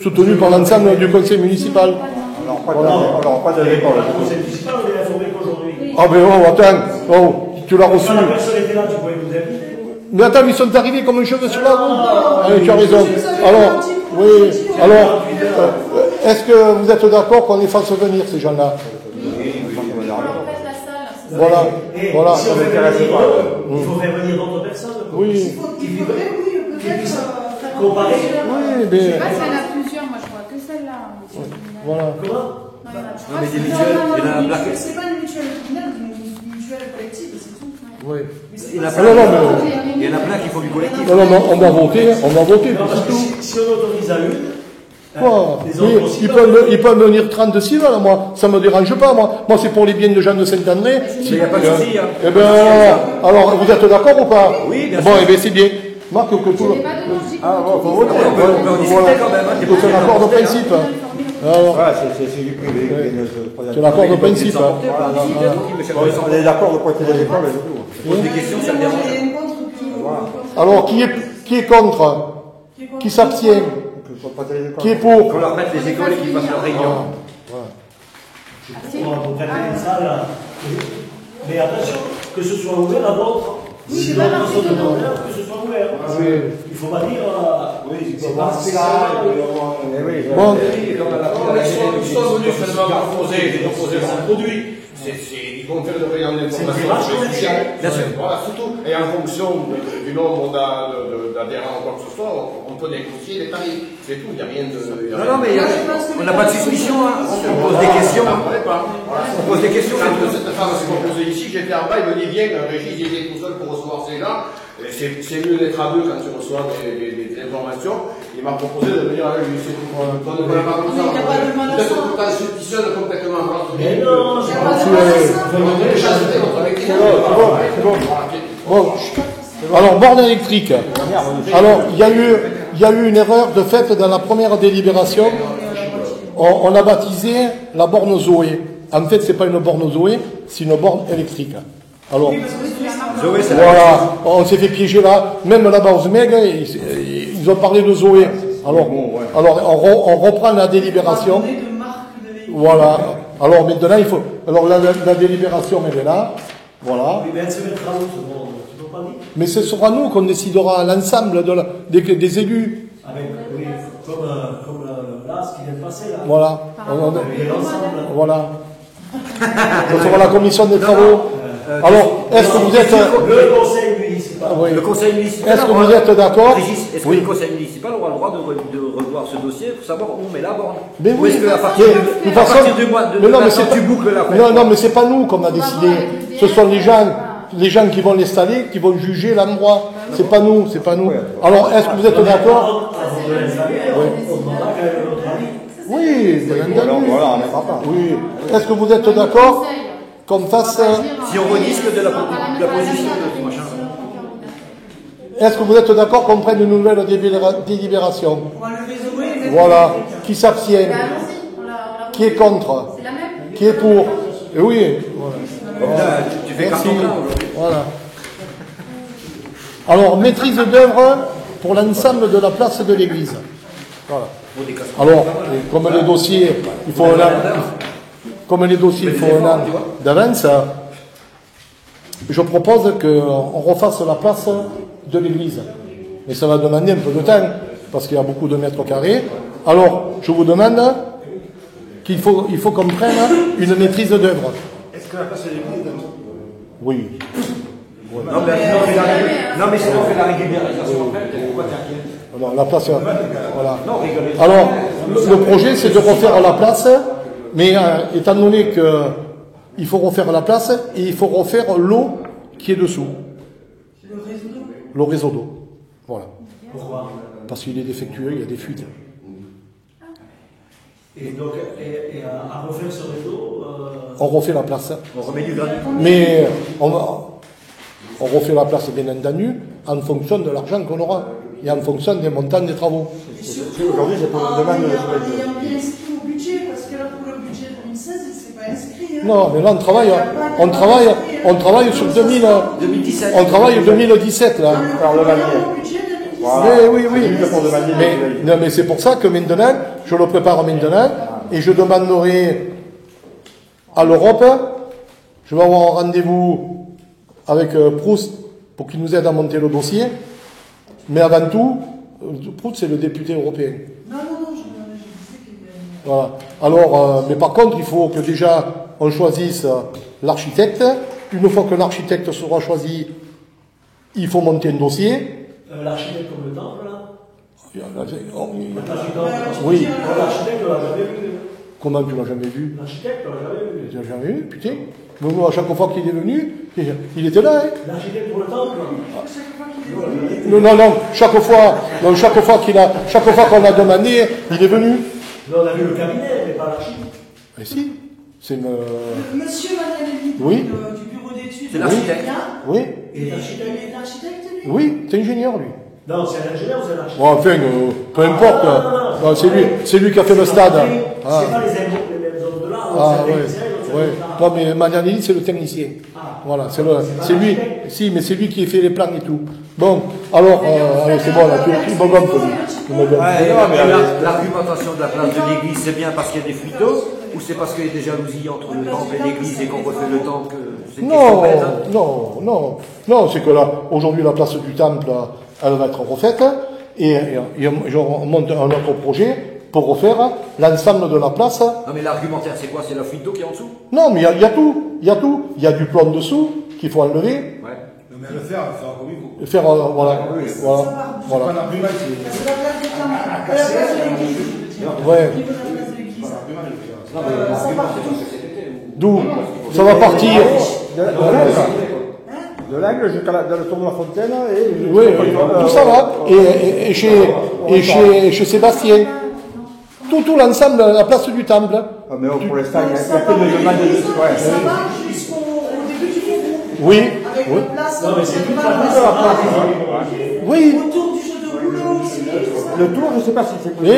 soutenus par l'ensemble du conseil municipal. On n'aura pas de l'école. Le conseil municipal, on est informé qu'aujourd'hui. Ah, ben oh, attends, oh, tu l'as reçu. Quand la personne était là, tu pouvais nous inviter. Mais attends, ils sont arrivés comme un cheveu sur la roue. Allez, tu as raison. Alors, oui, alors, est-ce que vous êtes d'accord qu'on les fasse venir, ces gens-là? On leur prête la salle. c'est ça. Voilà, Et voilà. si on fait faire il faut faire venir d'autres personnes. Oui, Il faudrait, oui, peut-être faire Comparer. oui, Je sais mais, pas s'il y en a plusieurs, moi je vois que celle-là. monsieur le communal. voilà. Comment? Non, il y en a Non, mais des trois. mutuelles, il y en a un plaqué. C'est pas une mutuelle communale, c'est une mutuelle collective, c'est tout. Oui. Il y en a Ah, plein. non, non, mais, Il y en a plein qui font du collectif. non, non, mais on va voter, Non, parce c'est que tout. si on autorise à une, Quoi? les Oui, autres aussi ils peuvent venir 36 ans, moi, ça me dérange pas, moi. Moi, c'est pour les biens de Jean de Saint-André. Il n'y a pas de souci. Hein. Eh ben, alors, vous êtes d'accord ou pas? Oui, bien Bon, sûr. eh bien, c'est bien. Marc, que tout le... J'ai pas de logique. Ah, bon, faut voter. On peut en discuter quand même. Hein, t'es C'est pas un accord de obligé principe. Alors, Voilà, c'est du privé. c'est l'accord de principe. hein. On est d'accord de pointer les écoles et tout. Tu poses des questions, ça me dérange. Et un contre que- Alors, qui est contre? Qui s'abstient? Qui est pour? Qu'on leur mette les écoles et qu'ils fassent leur réunion. On va faire des salles. Mais attention, que ce soit ouvert à d'autres. Si d'autres sont demandeurs, que ce soit ouvert. Il ne faut pas dire. Oui, c'est pas ça. Bon. Ils sont venus seulement proposer leur produit. Ils vont faire de rien d'information. Bien sûr. Voilà, surtout. Et en fonction du nombre d'adhérents ou quoi que ce soit, on peut négocier les tarifs. C'est tout, il n'y a rien de. Non, mais on n'a pas de suspicion. On pose des questions. On pose des questions. Quand cette femme s'est proposée ici, j'étais en bas, il me dit bien qu'un Régis il était tout seul pour recevoir ces gens. C'est mieux d'être à deux quand tu reçois des informations. Il m'a proposé de venir avec lui. C'est tout. On ne peut pas comme ça. Peut-être qu'on t'institutionne complètement. Mais non, c'est pas Bon. Alors, borne électrique. Alors, il y a eu une erreur de fait dans la première délibération. On a baptisé la borne Zoé. En fait, c'est pas une borne Zoé, c'est une borne électrique. Alors, Zoé, c'est voilà, on s'est fait piéger là. Même là-bas aux Meg, ils ont parlé de Zoé. Alors, on reprend la délibération. Voilà. Alors maintenant, il faut. Alors la délibération, elle est là. Voilà. Oui, mais elle se mettra où ce monde? Tu peux pas dire? Mais ce sera nous qu'on décidera, l'ensemble des élus. Avec, oui, comme là, ce qui vient de passer là. Voilà. Et l'ensemble. Voilà. Ce sera la commission des travaux. Alors, est-ce que vous êtes. Le conseil municipal. Oui. Le conseil municipal. Est-ce que vous êtes d'accord? Régis, est-ce que le conseil municipal aura le droit de revoir ce dossier pour savoir où on met la borne? Mais Ou oui. est-ce qu'à partir De toute façon, du mois de mais non, mais maintenant, c'est tu boucles la Non, non, mais c'est pas nous qu'on a décidé. Ce sont les gens qui vont l'installer, qui vont juger l'endroit. C'est pas nous, c'est pas nous. Alors, est-ce que vous êtes d'accord? Avant de l'installer, on demandera quand même notre avis. Oui, bien entendu. Voilà, on n'est pas. Oui. Est-ce que vous êtes d'accord qu'on fasse. Si on redisque de la position de machin. Est-ce que vous êtes d'accord qu'on prenne une nouvelle délibération? On va lever Zoé et mettre Voilà. Qui s'abstient? Qui est contre? C'est la même. Qui est pour? Et oui. Voilà. Tu fais Merci. carton plein aujourd'hui. Voilà. Alors, maîtrise d'œuvre pour l'ensemble de la place de l'église. Voilà. Alors, comme les dossiers, il faut un an d'avance, je propose qu'on refasse la place de l'église. Mais ça va demander un peu de temps, parce qu'il y a beaucoup de mètres carrés. Alors, je vous demande qu'il faut qu'on prenne une maîtrise d'œuvre. Est-ce que la place de l'église? Oui. Non, mais sinon on fait la régularisation après, pourquoi t'inquiète? Non, la place, voilà. Non, rigolez. Alors, le projet, c'est de refaire la place, mais étant donné qu'il faut refaire la place, et il faut refaire l'eau qui est dessous. Le réseau d'eau. Voilà. Pourquoi? Parce qu'il est défectueux, il y a des fuites. Et donc, à refaire ce réseau. On refait la place. On remet du granit. Mais on refait la place, bien entendu, en fonction de l'argent qu'on aura et en fonction des montants des travaux. Aujourd'hui, j'ai pas de demande. ayant bien inscrit au budget, parce que là, pour le budget 2016, il ne s'est pas inscrit. Hein. Non, mais là, on travaille sur 2017. On travaille 2017, là. Alors, le Vanier. Oui. Mais c'est pour ça que maintenant, je le prépare maintenant, et je demanderai à l'Europe, je vais avoir un rendez-vous avec Proust pour qu'il nous aide à monter le dossier, mais avant tout, Proust c'est le député européen. Non, je disais qu'il y avait... Voilà. Alors, mais par contre, il faut que déjà on choisisse l'architecte. Une fois que l'architecte sera choisi, il faut monter un dossier. L'architecte comme le temple, là? Oui. L'architecte, on l'a jamais vu. Comment tu l'as jamais vu? L'architecte, on l'a jamais vu. Tu l'as jamais vu, putain. Mais moi, à chaque fois qu'il est venu, il était là, hein. L'architecte pour le temple? Non, chaque fois qu'on a demandé, il est venu. Là, on a vu le cabinet, mais pas l'architecte. Mais si, c'est une... Monsieur Manelli, Oui. du bureau d'études. C'est l'architecte. Oui, Et l'architecte? Il est architecte, lui? oui, c'est ingénieur, lui. Non, c'est un ingénieur ou c'est un architecte? Bon, enfin, peu importe. Non, c'est lui qui a fait le stade. Ah. C'est pas les mêmes zones de là. Ah, c'est un oui. technicien, l'autre, c'est Oui. un technicien. Non, mais Magnanelli, c'est le technicien. Ah. Voilà, c'est lui qui a fait les plans et tout. Bon, alors, allez, c'est bon, là, tu me gonfles. Tu me gonfles. L'argumentation de la place de l'église, c'est bien parce qu'il y a des fuites d'eau, ou c'est parce qu'il y a des jalousies entre le temple et l'église et qu'on refait le temple que c'est Non, c'est que là, aujourd'hui, la place du temple, elle va être refaite, et on monte un autre projet pour refaire l'ensemble de la place. Non, mais l'argumentaire, c'est quoi? C'est la fuite d'eau qui est en dessous? Non, mais il y a tout. Il y a du plomb dessous qu'il faut enlever. Ouais. Non, mais le faire comme il faut. Faire, voilà. C'est pas l'argument, C'est la place du temple. La place de l'église. Ouais. Au niveau de la place de l'église. Non, mais Ça part tout. D'où ça va partir. De l'angle jusqu'à le tour de la fontaine et... Oui, tout ça va. Et chez Sébastien. Tout l'ensemble de la place du temple. Ah, mais pour l'instant, il y a que de demande de... Ouais. Ça va jusqu'au début du faubourg. Oui. Avec Oui. la place. Non, mais c'est toute la place. Oui. Autour du jeu de rouleau aussi. Le tour, je ne sais pas si c'est Oui.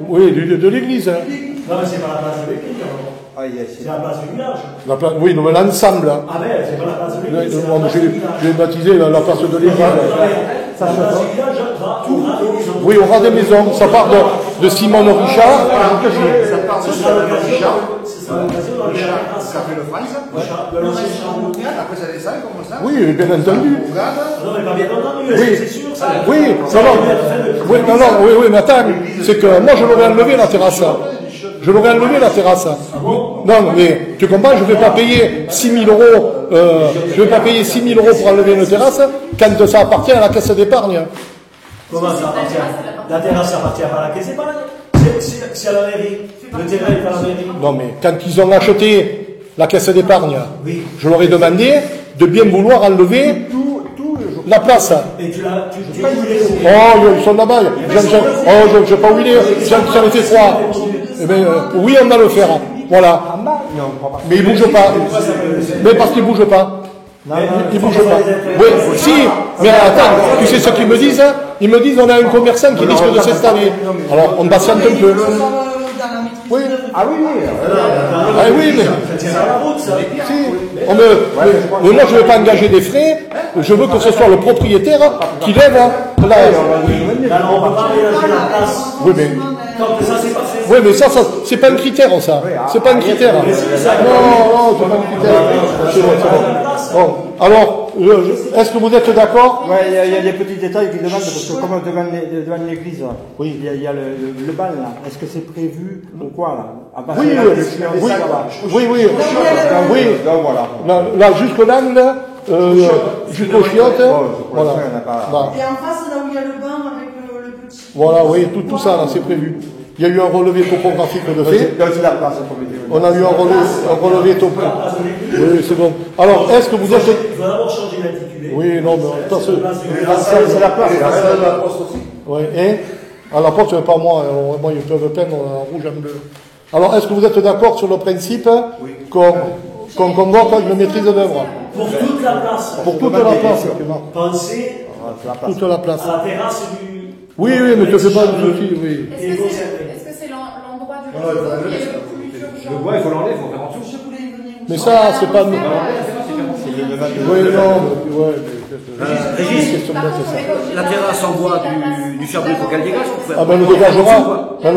Oui, de l'église. Hein. Non, mais c'est pas la place de l'église. Ah, yes. C'est la place du village. Oui, non, mais l'ensemble. Ah ben, c'est pas la place de l'église. J'ai baptisé la place de l'église. La place du village, aura des maisons. Oui, on aura des maisons. Ça part de Simone Richard. Ça part de Ce sera l'occasion. Richard. Ce sera l'occasion dans le jardin. Ça fait le France. De l'ancien champ. Après, ça descend comme ça. Oui, bien entendu. On regarde. Non, mais pas bien entendu, Oui. c'est sûr. Ça, Oui, ça non, va bien être fait depuis oui, non, oui, mais attends, c'est que moi je l'aurais enlevé la terrasse. Je l'aurais enlevé la terrasse. Non, mais tu comprends, je ne vais pas payer 6 000 euros, je vais pas payer 6 000 euros pour enlever une terrasse quand ça appartient à la caisse d'épargne. Comment ça appartient? La terrasse appartient pas à la caisse d'épargne. C'est à la mairie. Le terrain est à la mairie. Non, mais quand ils ont acheté la caisse d'épargne, Oui. je leur ai demandé de bien vouloir enlever la place. Et tu voulais. Oh, ils sont là-bas. Je sais pas où il est. J'en ai fait 3. Eh bien, oui, on va le faire. Voilà. Mais il bouge pas. Mais parce qu'il bouge pas. Il bouge pas. Oui, si. Mais attends, tu sais ce qu'ils me disent? Ils me disent on a un commerçant qui risque de s'installer. Alors, on patiente un peu. Oui. Ah oui, oui. Ah oui, mais. C'est à la route, ça. Si, mais moi je ne veux pas engager des frais, je veux que ce soit le propriétaire qui lève la... Alors, on ne peut pas ménager la place. Oui, mais... Tant que ça, c'est pas fait. Oui, mais ça c'est pas un critère, ça. C'est pas un critère. Non, c'est pas un critère. C'est bon. Bon, alors, est-ce que vous êtes d'accord? Ouais, il y a des petits détails qui demandent, parce que comme devant l'église, oui, il y a le bal là. Est-ce que c'est prévu ou quoi là? Oui, oui. Donc voilà. Là, jusqu'au l'angle, jusqu'au chiottes, voilà. Et en face, là où il y a le banc avec le petit. Voilà, oui, tout ça, là, c'est prévu. Il y a eu un relevé topographique de fait. On a eu un relevé topographique. Oui, c'est bon. Alors, est-ce que vous êtes... Il faut d'abord changer l'intitulé. Oui, non, mais... C'est la place. Oui, et à la porte, pas moi. Alors, moi, ils peuvent peindre en rouge, en bleu. Alors, est-ce que vous êtes d'accord sur le principe qu'on convoque une maîtrise d'œuvre? Pour toute la place. Pour toute la place. Pensez Toute la place. à la terrasse du... Oui, mais tu fais pas de soucis, oui. Est-ce que c'est l'endroit du réseau qui est le plus urgent? Le bois, il faut l'enlever, il faut faire en dessous. Je voulais y venir. Mais ça, c'est pas... Oui, non, Régis, la terrasse en bois du Cherbourg, il faut qu'elle dégage pour faire. Ah ben, le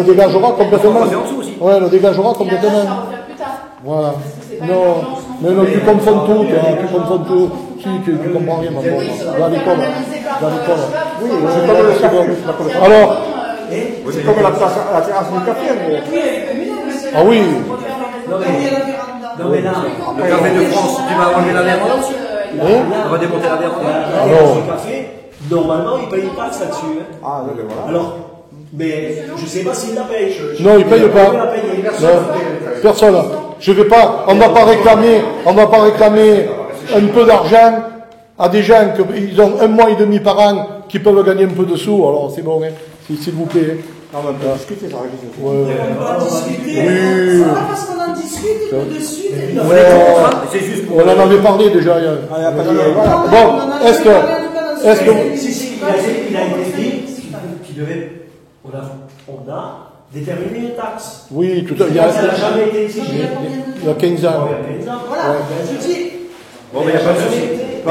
dégagera complètement. On va en dessous aussi. Ouais, le dégagera complètement. Ça revient plus tard. Voilà. Non, mais non, tu confonds tout, tu confonds tout. Si, tu comprends rien, maman. Dans l'école. Dans l'école. Oui, c'est comme le second. Alors, C'est comme la terrasse du café. Mais... ah oui. Non mais là, Le café de France, tu vas enlever la véranda aussi. On va démonter la véranda. Alors, le café, normalement, il paye pas ça dessus. Hein. Ah, donc voilà. Alors, mais je sais pas s'il la paye. non, il paye pas. la payer. Non, personne. Je vais pas, on va pas réclamer un peu d'argent à des gens qui ont 1 mois et demi par an qui peuvent gagner un peu de sous. Alors, c'est bon, hein. S'il vous plaît. Non, mais on peut discuter, ça Régis. On va discuter. Oui. C'est pas parce qu'on en discute que de suite. C'est juste pour. On en avait parlé déjà. Bon, est-ce que, Si, il a été dit qu'il devait. On a déterminé une taxe. oui, tout à Ça n'a jamais été exigé. il y a 15 ans. Voilà, je dis. Bon, mais il n'y a pas de souci.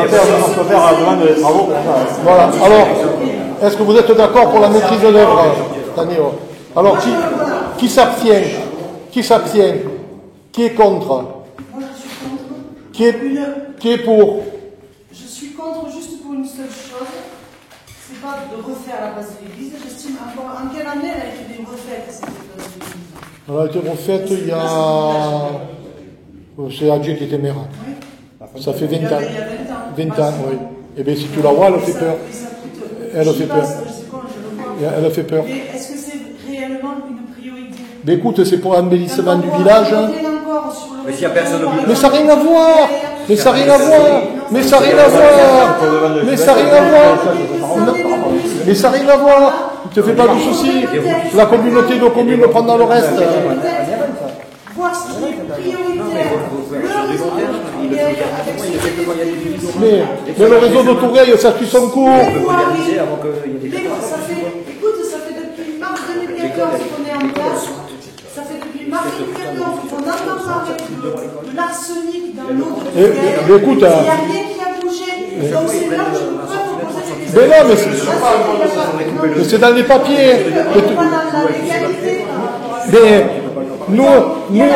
peut faire la demande de travaux pour ça. Voilà. Alors, est-ce que vous êtes d'accord pour la maîtrise de l'œuvre, Daniel? Alors, qui s'abstient? Qui s'abstient? Qui est contre? Moi, je suis contre. Qui est pour? Je suis contre juste pour une seule chose, c'est pas de refaire la place de l'église. J'estime encore en quelle année elle a été refaite cette place de l'église. Elle a été refaite il y a. C'est Adjé qui était maire. Oui. Ça fait 20 ans. Il y a 20 ans. 20 ans, oui. Eh bien, si tu la vois, elle fait peur. Elle fait peur. Elle fait peur. Mais est-ce que c'est réellement une priorité? Mais écoute, c'est pour l'embellissement du village. Mais s'il n'y a personne au village. Mais ça n'a rien à voir. Mais ça n'a rien à voir. Mais ça n'a rien à voir. Mais ça n'a rien à voir. Mais ça n'a rien à voir. Ne te fais pas du souci. La communauté de communes prendra le reste. Voir ce qui est prioritaire. Le réseau mais le réseau de Tourgueil, ça suit son cours. Ça fait depuis mars 2014 qu'on est en place. Ça fait depuis mars 2014 qu'on entend parler de l'arsenic dans l'eau de Tourgueil. Écoute, il n'y a rien qui a bougé. Donc c'est là que je peux vous poser des questions. Mais non, mais c'est dans les papiers. Mais nous, il y a l'eau,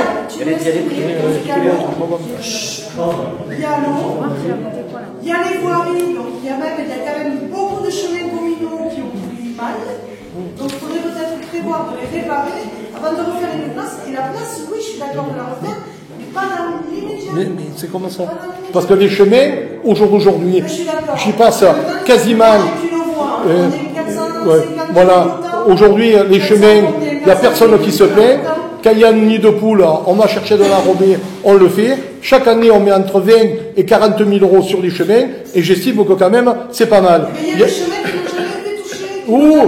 il y a les voiries, donc il y a quand même beaucoup de chemins communaux qui ont pris mal. Donc il faudrait peut-être prévoir de les réparer avant de refaire une place. Et la place, oui, je suis d'accord de la refaire, mais pas dans l'immédiat. mais c'est comme ça. Parce que les chemins, aujourd'hui, j'y passe quasiment. Voilà. Aujourd'hui, les chemins, il n'y a personne qui se plaint. Quand il y a un nid de poule, on va chercher de l'enrobé, on le fait. Chaque année, on met entre 20 et 40 000 euros sur les chemins, et j'estime que quand même, c'est pas mal. Mais il y a des chemins qui n'ont jamais été touchés. Où?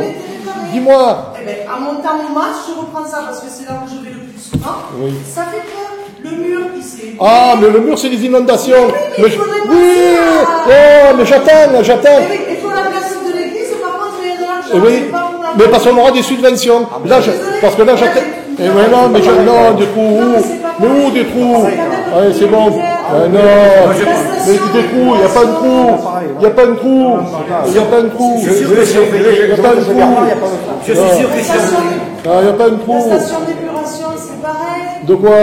Dis-moi. Eh bien, en montant au match, je reprends ça parce que c'est là où je vais le plus souvent. Oui. Ça fait peur. Le mur, il s'est. Ah, mais le mur, c'est les inondations. Oui, mais j'attends. Et pour la place de l'église, par contre, il y a de l'argent. Oui, mais parce qu'on aura des subventions. Là, parce que là, j'attends. Et ouais, non, mais non, des trous, où? Mais où des trous? Ouais, c'est bon. Non, mais des trous, il n'y a pas de trou. Il n'y a pas de trou. Il n'y a pas de trou. Je suis sûr que si on fait Il n'y a pas de trou. Je suis sûr que si on fait. Non, il n'y a pas de trou. La station d'épuration, c'est pareil. De quoi?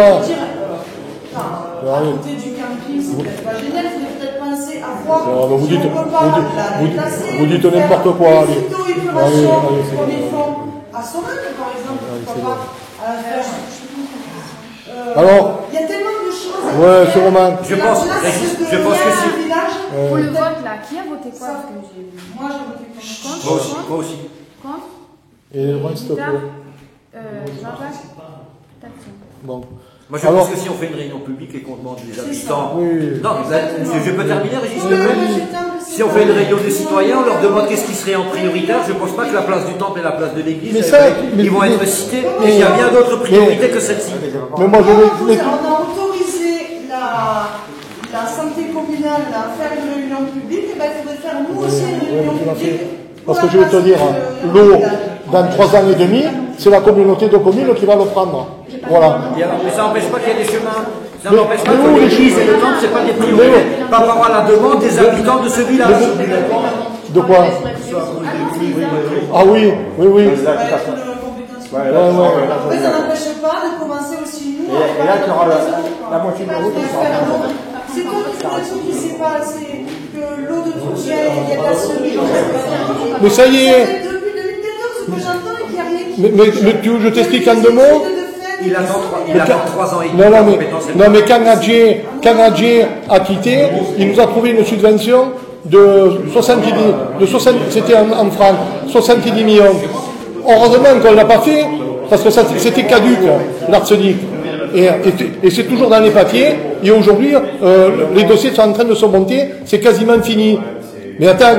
À côté du camping, c'est peut-être pas génial, il faudrait peut-être penser à voir. Non, mais vous si dites, on peut pas la déplacer, vous dites n'importe quoi. Les Allez. phytoépurations, c'est comme bon. ils font à Sorel, par exemple, pourquoi pas à la ferme. Alors, il y a tellement de choses. ouais, c'est Romain. Je pense que si. Pour le vote là, qui a voté quoi? Parce que Moi, j'ai voté contre. Moi aussi. Contre? Et le reste, Jean-Jacques? bon. Moi, je pense que si on fait une réunion publique et qu'on demande les habitants. Oui. Non, je peux terminer, Régis, s'il te plaît. Si on fait une réunion des citoyens, on leur demande qu'est-ce qui serait en prioritaire. Je ne pense pas que la place du temple et la place de l'église, ils vont être cités. Mais il y a bien d'autres priorités que celle-ci. Mais moi, je vais. On a autorisé la santé communale à faire une réunion publique, et ben, il faudrait faire nous aussi une réunion publique. Parce que je vais te dire, l'eau, dans 3 ans et demi, c'est la communauté de communes qui va le prendre. Voilà. Mais ça n'empêche pas qu'il y ait des chemins. Ça n'empêche pas que l'église et le temple, ce n'est pas des priorités. Par rapport à la demande des habitants de ce village. De quoi? Ah oui. Mais ça n'empêche pas de commencer aussi nous. Et là, tu auras la moitié de la route. C'est quoi le truc qui s'est passé? Que l'eau de Tourgueil, il y a de la semis. Mais ça y est. Depuis 2014 que j'entends et qu'il n'y a rien qui. Mais tu veux que je t'explique en 2 mots? Il attend 3 ans et demi. Non, mais quand Adjé a quitté, il nous a trouvé une subvention de 70, c'était en francs, 70 millions. Heureusement qu'on ne l'a pas fait, parce que c'était caduc, l'arsenic. Et c'est toujours dans les papiers, et aujourd'hui, les dossiers sont en train de se monter, c'est quasiment fini. Mais attends,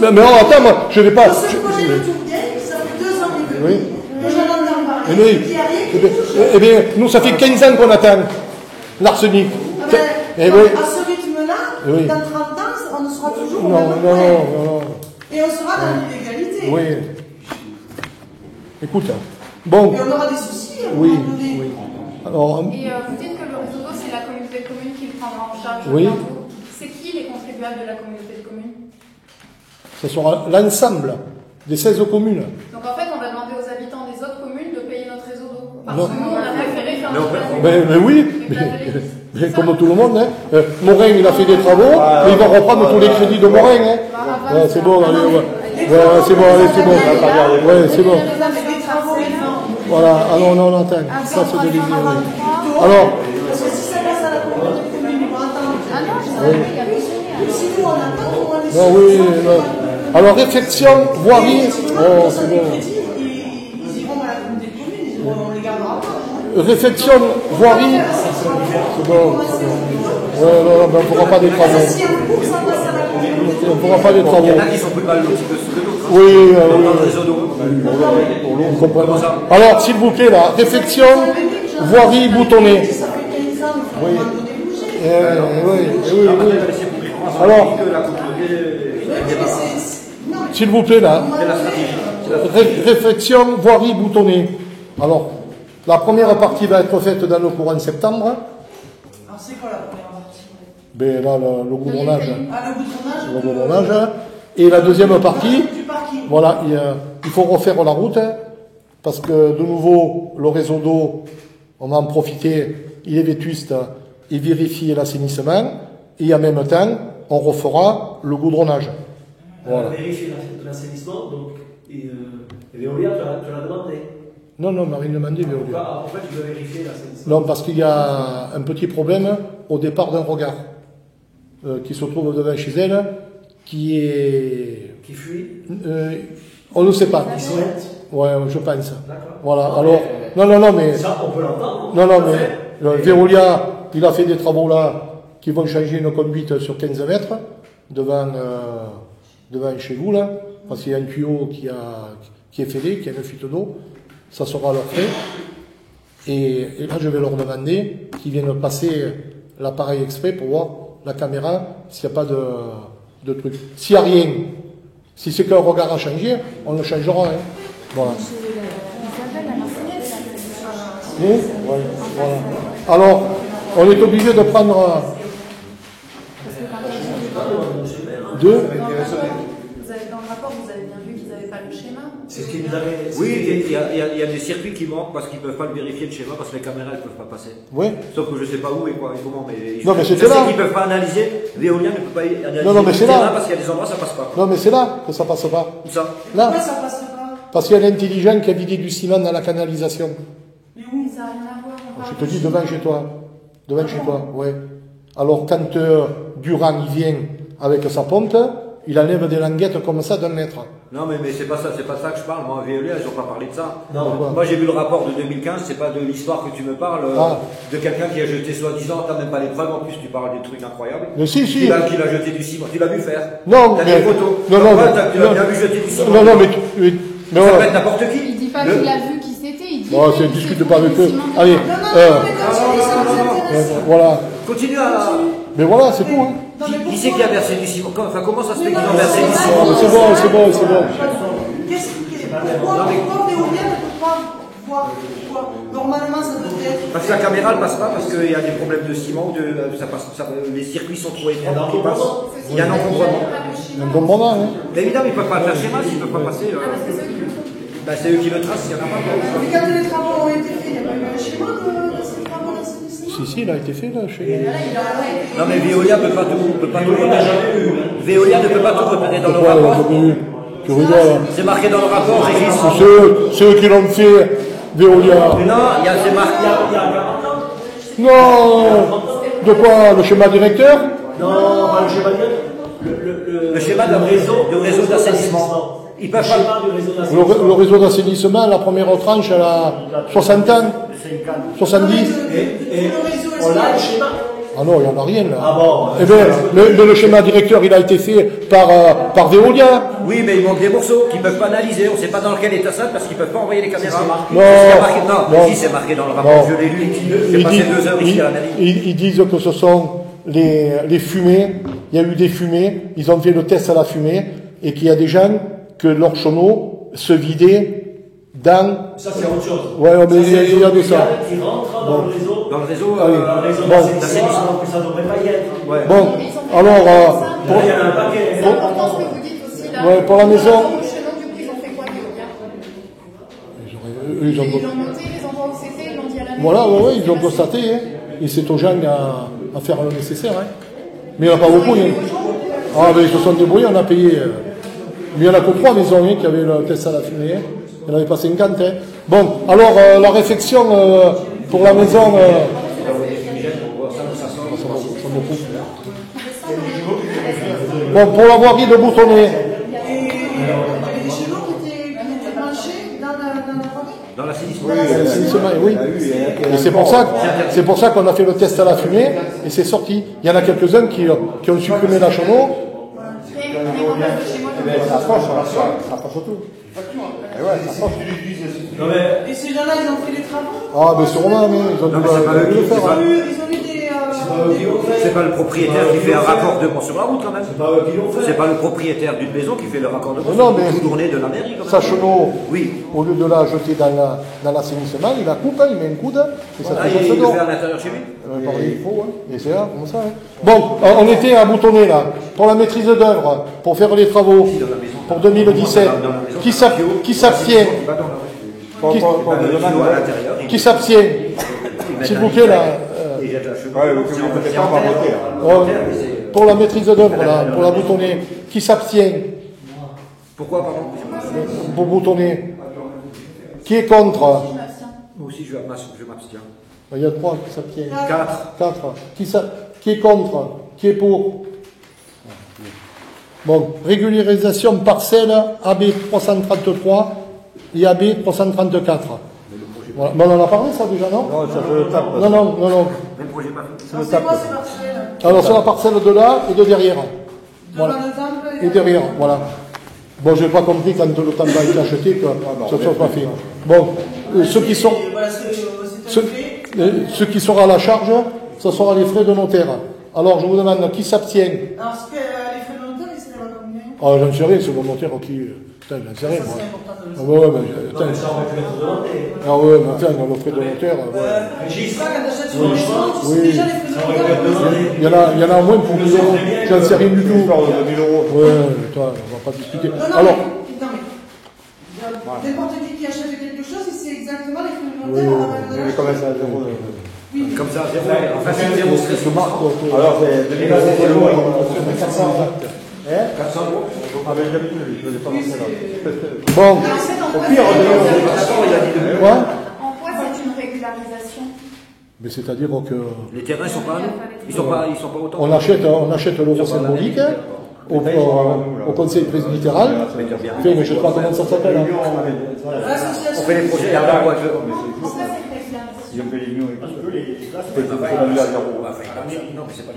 mais attends, moi, je vais pas. Ce projet de Tourgueil, ça fait 2 ans et demi. Oui. Que j'en entends parler. Oui. Eh bien, nous, ça fait 15 ans qu'on attend l'arsenic. À ce rythme-là, oui. dans 30 ans, on ne sera toujours au Non. même point. Et on sera dans l'illégalité. Oui. Écoute, bon. Et on aura des soucis. Oui. Alors, Et vous dites que le réseau d'eau, c'est la communauté de communes qui le prendra en charge. oui. bientôt. contribuables de la communauté de communes? Ce sera l'ensemble des 16 communes. Donc en fait, on va demander aux habitants des autres communes de payer notre réseau d'eau. Parce Non. que nous, on a préféré faire notre place. Mais oui, mais comme tout le monde, hein. Morin, il a fait des travaux, et il va reprendre tous les crédits de Morin. Hein. Ouais, c'est bon, allez, ouais. Ouais, c'est bon, allez, c'est bon. Ouais, c'est bon. Voilà, alors on entend. Ça, c'est de l'idée. Alors. Parce que si ça passe à la communauté de communes, ils vont entendre. Ah non, je savais, il y a plus. Si nous on attend, on les Non, oui, non. Alors, réflexion, voirie. Oh, c'est bon. Ils iront à la communauté de communes, on les gardera pas. Réflexion, voirie. C'est bon. Ouais, non, ben, on ne fera pas des travaux. Si un coup, ça passe à la communauté. On ne fera pas des Il y travaux. en a qui sont plus mal lotis que d'autres. Oui, Dans le réseau d'eau. on comprend. Alors, s'il vous plaît, là, réflexion, voirie, boutonnée. Ça fait 15 ans, il faut Oui. demander des bouger. Oui. Alors, s'il vous plaît, là, réflexion, voirie, boutonnée. Alors, la première partie va être faite dans le courant de septembre. Alors c'est quoi la première partie? Ben là, le goudronnage. Ah, le Le goudronnage. Et la deuxième partie, du parking. voilà, il faut refaire la route, hein, parce que de nouveau, le réseau d'eau, on va en profiter, il est vétuste, et vérifier l'assainissement, et en même temps, on refera le goudronnage. Voilà. Vérifier l'assainissement, donc, et Veolia, tu l'as demandé. Non, Marine demandé, Veolia. Pourquoi tu veux vérifier l'assainissement? Non, parce qu'il y a un petit problème au départ d'un regard, qui se trouve devant chez elle, qui est... Qui fuit? On ne sait pas. Qui souhaite? Ouais, je pense. D'accord. Voilà, alors... Non, mais... Ça, on peut l'entendre. Non, mais Veolia, il a fait des travaux là qui vont changer une conduite sur 15 mètres devant chez vous là, parce qu'il y a un tuyau qui est fêlé, qui a une fuite d'eau. Ça sera leur fait. Et là, je vais leur demander qu'ils viennent passer l'appareil exprès pour voir la caméra s'il n'y a pas de truc. S'il n'y a rien, si c'est qu'un regard à changer, on le changera. Hein. Voilà. Oui, voilà. Alors, on est obligé de prendre deux. Vous avez dans le rapport, vous avez bien vu qu'ils n'avaient pas le schéma. C'est ce qu'ils nous avaient. Oui, il y a des circuits qui manquent parce qu'ils ne peuvent pas le vérifier le schéma parce que les caméras ne peuvent pas passer. Oui. Sauf que je ne sais pas où et quoi et comment. Mais Non, mais je c'était sais là. qu'ils ne peuvent pas analyser. Veolia ne peut pas analyser Non, mais le c'est terrain là. parce qu'il y a des endroits où ça passe pas. Non, mais c'est là que ça passe pas. Où ça? Là. Pourquoi ça passe pas? Parce qu'il y a l'intelligent qui a vidé du ciment dans la canalisation. Mais où ça n'a rien à voir. on Je parle te de dis schéma. devant chez toi. Devant chez toi, ouais. Alors quand Durand il vient avec sa pompe, il enlève des languettes comme ça d'1 mètre. Non, mais c'est pas ça que je parle. Moi, Veolia, ils n'ont pas parlé de ça. Non. Moi, j'ai vu le rapport de 2015, c'est pas de l'histoire que tu me parles, de quelqu'un qui a jeté soi-disant, t'as même pas les preuves, en plus tu parles des trucs incroyables. Mais si. Qu'il a jeté du ciment, tu l'as vu faire. Non, T'as mais... des photos. Non, Tu l'as bien vu jeter du ciment. Non, mais... Ça peut être n'importe qui. Il dit pas qu'il a vu qui c'était, il dit. Bon, qu'il discute s'est pas avec trouvé eux. le ciment Allez, dedans. Non, mais quand tu dis ça nous intéresse. voilà. Continue à... Mais voilà, c'est tout. Hein. Qui c'est qui a versé du ciment? Enfin, comment ça se fait qu'ils ont versé du ciment? Ah, mais c'est bon. Pourquoi Veolia ne peut pas voir quoi? Normalement, ça devrait être. Parce que la caméra ne passe pas, parce qu'il y a des problèmes de ciment, les circuits sont trop étroits. Il y a un encombrement. Un bon moment, hein. Mais évidemment, ils ne peuvent pas le faire schéma s'ils ne peuvent pas passer. C'est eux qui le tracent, il n'y en a pas. Mais quand les travaux ont été faits, il n'y a pas eu un schéma de ces travaux d'assainissement? Si, il a été fait là, chez... Non, mais Veolia ne peut pas tout repérer. Veolia ne peut pas tout repérer dans le Pourquoi rapport. tu rigoles? C'est marqué dans le rapport, Régis. C'est eux qui l'ont fait, Veolia. Non, c'est marqué. Non. De quoi? Le schéma directeur? Non, pas le schéma directeur. Le schéma de réseau d'assainissement. Ils peuvent pas. Le réseau d'assainissement, la première tranche, elle a 60 ans, 70. Et on a le schéma. Ah non, il n'y en a rien là. Ah bon. Eh bien, le schéma directeur, il a été fait par Veolia. Oui, mais il manque des morceaux qu'ils ne peuvent pas analyser. On ne sait pas dans quel état ça, parce qu'ils ne peuvent pas envoyer les caméras. Non, si c'est marqué dans le rapport, je l'ai lu. J'ai passé 2 heures ici à l'analyse. Ils disent que ce sont les fumées. Il y a eu des fumées. Ils ont fait le test à la fumée et qu'il y a des gens que leur chaudron se vidait dans... Ça, c'est autre chose. Ouais, mais il y a de ça. Qui rentre dans le réseau. Dans le réseau Ah oui. Dans le réseau Bon. d'assainissement, que ça ne devrait pas y être. Ouais. Bon, alors... Pour, il y en a un paquet. C'est important ce que vous dites aussi là. Ouais, pour la maison. Chez nous, du coup, ils ont fait quoi, l'éolien? Ils l'ont noté, les endroits où c'était, ils l'ont dit à la mairie. Voilà, ouais, ils ont constaté, hein. Et c'est aux gens à faire le nécessaire, hein. Mais il n'y en a pas beaucoup, hein. Ah, ben ils se sont débrouillés, on a payé. Mais il n'y en a que 3 maisons, hein, qui avaient le test à la fumée, hein. Il n'y en avait pas 50, hein. Bon, alors, la réflexion pour la maison. Bon, pour la voirie de Boutonnet. Dans l'assainissement. Oui. Et c'est pour ça qu'on a fait le test à la fumée et c'est sorti. Il y en a quelques-uns qui ont supprimé la chenot. Ça approche tout. Et ces gens-là, ils ont fait les travaux. Ah, mais sûrement, mais ils ont dû le faire. Ils ont eu des. C'est pas le propriétaire qui fait un raccordement sur la route quand même. C'est pas le propriétaire d'une maison qui fait le raccordement sur la journée de la mairie. Sa chenot, oui. Au lieu de la jeter dans l'assainissement, il la coupe, il met un coude et ça fait il le fait à l'intérieur chez lui. Il faut, hein. Et c'est là, comme ça. Hein. Bon, on était à Boutonnet là, pour la maîtrise d'œuvre, pour faire les travaux, pour 2017. Qui s'abstient? Qui s'abstient? S'il vous plaît là. Pour la maîtrise d'œuvre, là, pour la Boutonnet, qui s'abstient? Pourquoi, pardon? Pour Boutonnet. Qui est contre? Moi aussi, je m'abstiens. Il y a 3 qui s'abstiennent. 4. Qui est contre? Qui est pour? Bon, régularisation parcelle AB 333 et AB 334. Voilà. Bon, on en a parlé ça déjà, non? Non, ça je tape. Non. Même projet pas. C'est quoi ces parcelles? Alors c'est la parcelle de là et de derrière. Devant le temple Et derrière, voilà. Bon, je n'ai pas compris quand le temple a été acheté que ça ne soit pas fait. Bon, ceux qui seront à la charge, ce sera les frais de notaire. Alors je vous demande qui s'abstient. Alors, les frais de notaire, ils seraient à combien? Ah, j'en sais rien, c'est mon notaire qui. Putain, j'en sais rien, moi. Ah ouais, mais attends. Ah ouais, mais attends, dans le frais de notaire. Je sais pas, quand t'achètes une maison, tu sais déjà les frais de notaire. Il y en a au moins pour 1000 euros. J'en sais rien du tout. 1000 euros. Ouais, toi, on va pas discuter. Alors. N'importe qui achète quelque chose, il sait exactement les frais de notaire. Mais comment ça, 0? Comme ça, 0. Enfin, c'est 0 stress. Alors, c'est 400 euros. 400 euros. Ah, mais d'habitude, je ne l'ai pas lancé là. Bon, au pire, quoi? En quoi c'est une régularisation? Mais c'est-à-dire que. Les terrains ne sont pas à nous. Ils sont pas autant. On achète l'euro symbolique au conseil presbytéral. Mais je ne sais pas comment ça s'appelle. Hein. On fait les projets à la boîte. Ils ont fait les millions et tout. Non, mais c'est pas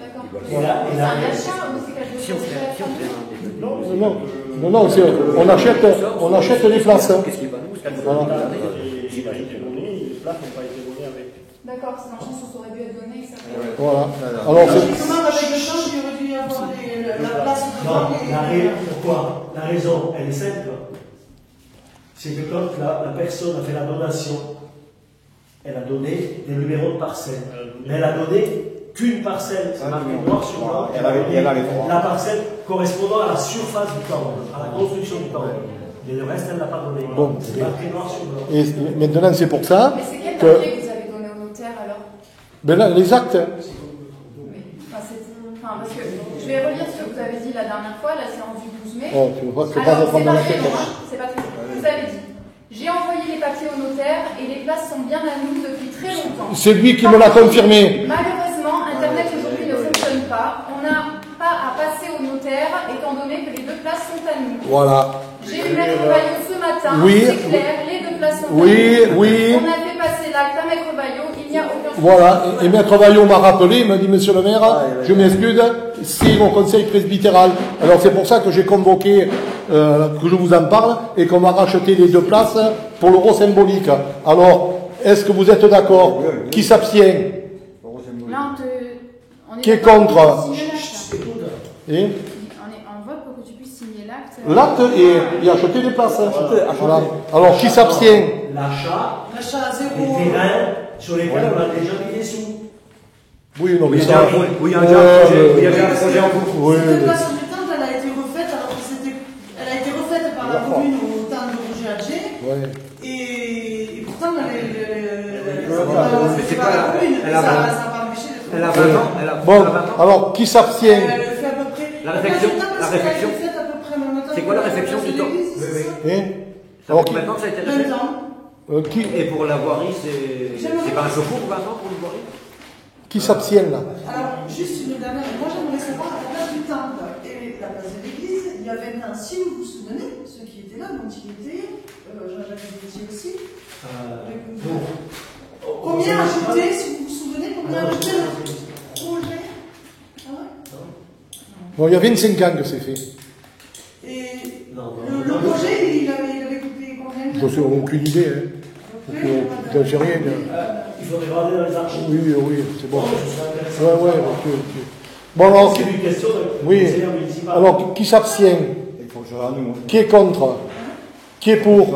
Voilà. C'est un achat ou c'est quelque chose de Non, on achète les places. Qu'est-ce qui est pas nous? Voilà. J'imagine que les places n'ont pas été données avec. D'accord, c'est un chance, ça aurait dû être donné. Voilà. Alors, Comment avec le change, il aurait dû y avoir la place Non, pourquoi? La raison, elle est simple. C'est que quand la personne a fait la donation, elle a donné des numéros de parcelles. Mais elle a donné qu'une parcelle. C'est marqué noir sur blanc. Elle a donné la parcelle correspondant à la surface du temple, à la construction du temple. Mais le reste, elle ne l'a pas donné. Bon, c'est marqué noir sur blanc. et maintenant, c'est pour ça Mais c'est quel que. papier que vous avez donné au notaire alors? Ben là, les actes. Parce que je vais relire ce que vous avez dit la dernière fois, la séance du 12 mai. Oh, tu vois, c'est pas Alors, reprendre dans la tête. c'est pas très long. Vous avez dit, j'ai envoyé les papiers au notaire et les places sont bien à nous depuis très longtemps. C'est lui qui me l'a confirmé. Malheureusement, Internet aujourd'hui ne fonctionne pas. On n'a pas à passer au notaire étant donné que les 2 places sont à nous. Voilà. J'ai eu Maître Baillot ce matin, Oui. c'est clair, les 2 places sont à Oui, nous. oui. On a fait passer l'acte à Maître Baillot, il n'y a aucun souci. Voilà, et Maître Baillot m'a rappelé, il m'a dit, monsieur le maire, je m'excuse, c'est mon conseil presbytéral. Alors c'est pour ça que j'ai convoqué, que je vous en parle, et qu'on m'a racheté les 2 places pour l'euro symbolique. Alors, est-ce que vous êtes d'accord? Qui s'abstient? Là, on est Qui est d'accord contre? pour signer l'acte. Et On vote pour que tu puisses signer l'acte. l'acte et acheter les places. Voilà. Alors, qui s'abstient? L'achat, L'achat à des 0. terrains sur lesquels on a déjà mis des sous. Oui, non, mais Il y ça. a déjà un projet en cours. Oui, C'est 2 places Mais c'est pas la. Elle a 20 ans. Elle a 20 Bon, ans. alors, qui s'abstient? La réflexion. C'est quoi la réflexion du temps? Hein? Ça fait combien de temps que ça a été réfléchi? 20 ans. Et pour la voirie, c'est pas un secours, 20 ans pour le voirie? Qui s'abstient là? Alors, juste une dernière. Moi, j'aimerais savoir, à la place du temple et la place de l'église, il y avait un, si vous vous souvenez, ceux qui étaient là, l'Antiquité, Jean-Jacques Desetiers aussi. Combien ajouté, si vous vous souvenez, combien ajouté le projet? Ah ouais? Bon, il y a 25 ans que c'est fait. Et le projet, il avait coûté combien? Je n'ai aucune idée. Hein. J'en sais rien. Il faudrait regarder dans les archives. Oui, c'est bon. Ouais, ok. Bon, alors, c'est une question de oui. conseillère municipal. Alors, qui s'abstient? Il faut que je rende nous. Qui est contre? Qui est pour?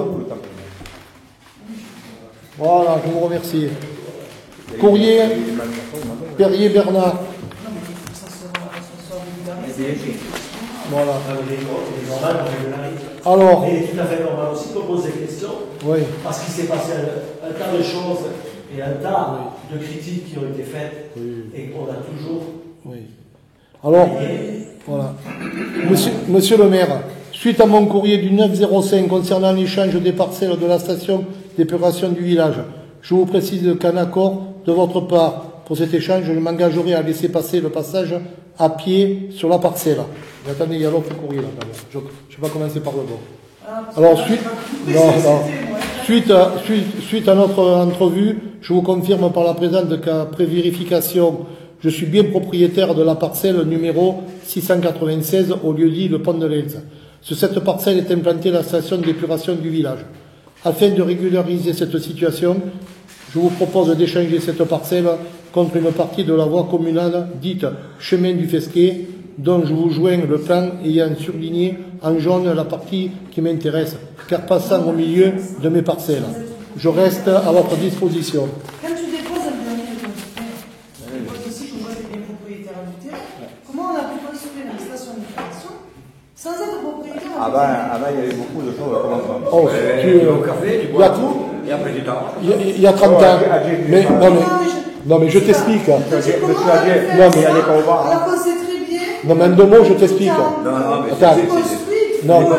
Voilà, je vous remercie. Courrier, Perrier Bernard. Voilà. Alors, il est tout à fait normal aussi qu'on pose des questions, oui. parce qu'il s'est passé un tas de choses et un tas de critiques qui ont été faites, et qu'on a toujours... Oui. Alors, voilà. Monsieur le maire, suite à mon courrier du 9/05 concernant l'échange des parcelles de la station d'épuration du village, je vous précise qu'en accord de votre part pour cet échange, je m'engagerai à laisser passer le passage à pied sur la parcelle. Mais attendez, il y a l'autre courrier là. Je ne vais pas commencer par le bon. Alors, suite à notre entrevue, je vous confirme par la présente qu'après vérification, je suis bien propriétaire de la parcelle numéro 696 au lieu-dit le Pont de l'Elze. Sur cette parcelle est implantée la station d'épuration du village. Afin de régulariser cette situation, je vous propose d'échanger cette parcelle contre une partie de la voie communale dite chemin du Fesquet, dont je vous joins le plan ayant surligné en jaune la partie qui m'intéresse, car passant au milieu de mes parcelles. Je reste à votre disposition. Quand tu déposes un permis de construire, tu déposes aussi que moi t'es bien propriétaire du terrain. Comment on a pu construire une station d'épuration sans être propriétaire? Avant, il y avait beaucoup de choses à commencer. Oh, Du café, du bois, tout, et après du temps. Il y a 30 ans. Mais, non, mais je t'explique. Non, mais il y a des combats. Alors qu'on sait très bien. Non, mais en deux mots, je t'explique. Non, mais attends. Non, non.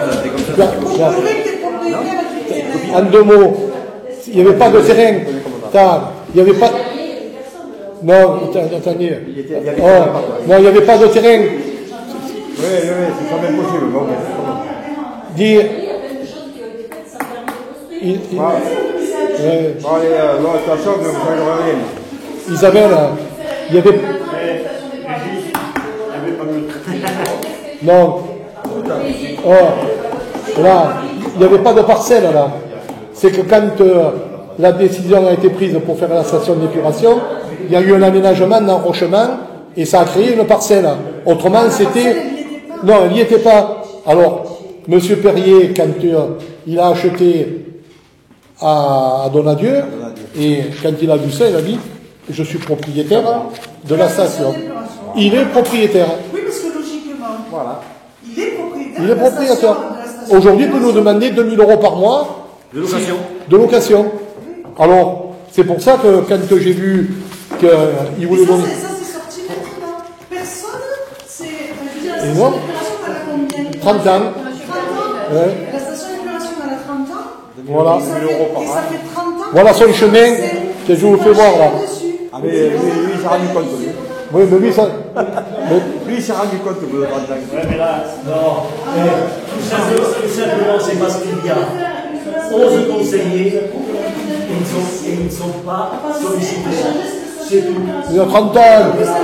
En deux mots, il n'y avait pas de terrain. Il n'y avait pas. Non, attendez. Non, il n'y avait pas de terrain. Oui, c'est quand même possible. Bon, Dis. Isabelle, il y avait. Non. Là, il n'y avait pas de parcelle là. C'est que quand la décision a été prise pour faire la station d'épuration, il y a eu un aménagement d'enrochement et ça a créé une parcelle. Autrement, c'était. Non, elle n'y était pas. Alors, Monsieur Perrier, quand il a acheté à Donadieu, et quand il a vu ça, il a dit je suis propriétaire de la station. Il est propriétaire. Oui, parce que logiquement, voilà. Il est propriétaire. Il est propriétaire. Aujourd'hui, il peut nous demander 2000 € par mois. De location. De location. Alors, c'est pour ça que quand j'ai vu qu'il voulait donner. Ça, c'est sorti maintenant. Personne, c'est. Je veux dire, la Et station non. d'épuration, elle a combien? 30 ans. 30 ans. Ouais. La station d'épuration, elle a 30 ans. Voilà. Et ça fait 30 ans. Voilà son chemin que je vous fais voir là. Ah, mais lui, il s'est rendu compte, lui. Oui, mais lui, ça. Lui, il s'est rendu compte que vous avez 30 ans. Ouais, mais là, non. Tout simplement, c'est parce qu'il y a 11 conseillers et ils ne sont pas sollicités. C'est tout. Il y a 30 ans.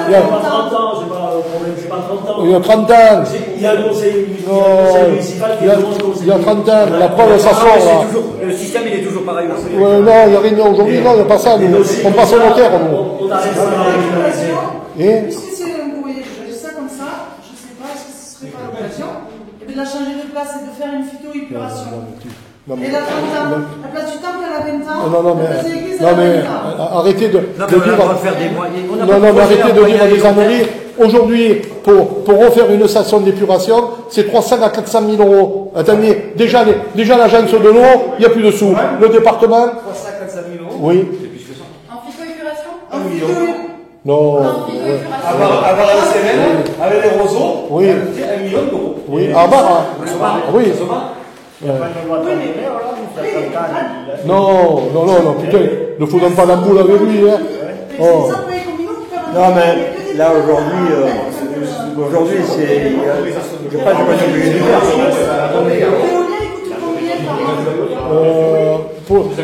Il y a pas 30 ans, j'ai pas de problème, j'ai pas 30 ans. Il y a 30 ans. Il y a le conseiller municipal qui est 11 conseillers. Il y a 30 ans. La preuve, ça sort là. Le système, il est toujours pareil. Ouais, non, il n'y a rien aujourd'hui, non, il n'y a pas ça. Nous, on passe au notaire, nous. On arrive à régulariser. Puisque c'est un courrier, je dis ça comme ça, je ne sais pas, est-ce que ce serait pas l'occasion de la changer de place et de faire une phytoépuration. Et la 30 ans, la place du temple, elle a 20 ans. Non, la place de l'église, non, elle a mais 20 ans. arrêtez de Non, mais on a dire. le droit de faire des moyens. Non, mais arrêtez de dire des âneries. Aujourd'hui, pour refaire une station d'épuration, c'est 300 à 400 000 €. Attendez, déjà l'agence de l'eau, il n'y a plus de sous. Le département. 300 à 400 000 €. Oui. En 1 million. Non. Ouais. Avoir la semaine, avec les roseaux, Oui. 1 million d'euros. Oui, à Barra. Oui. Ouais. Non, putain, ne foutons pas la boule avec lui, hein. Oh. Non, mais là, aujourd'hui, c'est. Je sais pas, je connais le univers.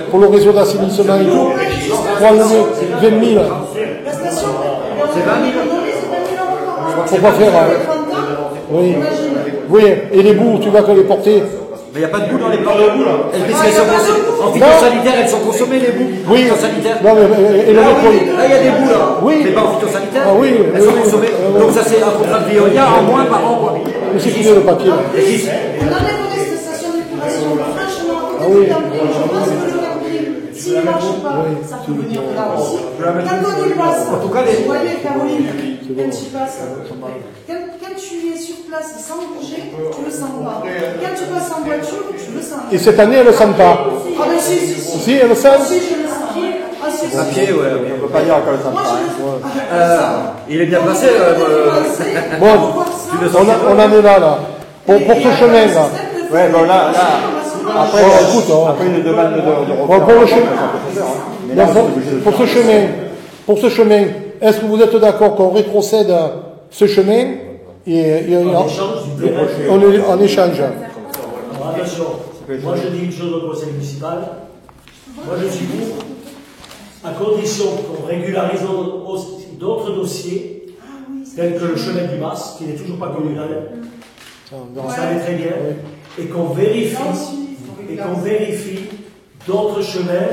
Pour le réseau d'assainissement et tout, pour enlever 20 000. La station, C'est 20 000. Faut pas faire. Oui. Oui, et les bouts, tu vas que les porter. Mais il n'y a pas de boue dans les portes de boue là. En phytosanitaire, elles sont consommées les boues. Oui. Phytosanitaire. Non, mais et le nettoyer. Là, il y a des boues là. Oui. Mais pas en phytosanitaire. Ah oui. Elles sont consommées. Donc ça, c'est un contrat de Veolia en moins par an, quoi. Mais c'est fini le papier. On enlève cette station d'épuration. Franchement, Ah oui. je pense que le camping, s'il ne marche pas, ça peut venir de là aussi. Quand on y passe, vous voyez Caroline, quand tu passes, quand tu es sur place sans bouger, tu le sens pas. Quand tu passes en voiture, tu le sens. Et cette année, elle ne le sent pas. Ah ben si. Si, elle le sent. Si, je le sens. Ah si. À pied, ouais. On peut pas dire qu'elle s'en Moi, je le sens. Il est bien placé. Bon, on en est là. Pour ce chemin, là. Ouais, bon, là. Après, écoute, après une demande de Bon, pour le chemin. Pour ce chemin, est-ce que vous êtes d'accord qu'on rétrocède ce chemin et en échange? Alors attention, moi je dis une chose au conseil municipal. Moi je suis pour, à condition qu'on régularise d'autres dossiers, tels que le chemin du Mas, qui n'est toujours pas communal. Donc ça allait très bien. Et qu'on vérifie d'autres chemins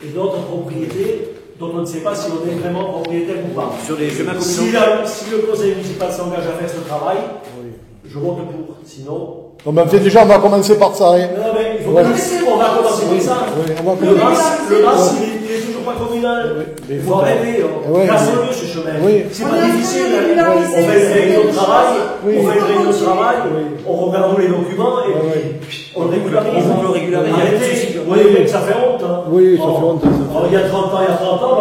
et d'autres propriétés dont on ne sait pas si on est vraiment propriétaire ou pas. Sur les chemins communaux. Si le conseil municipal s'engage à faire ce travail, je vote pour. Sinon. Non, mais déjà, on va commencer par ça. Hein. Non, mais il faut on va commencer par ça. Le MAS, il est toujours pas communal. Il faut arrêter. Cassons-le ce chemin. C'est pas difficile. On fait une réunion de travail. On regarde les documents et puis on le régularise. Arrêtez. Oui, mais ça fait honte. Oui, ça fait honte. Il y a 30 ans, on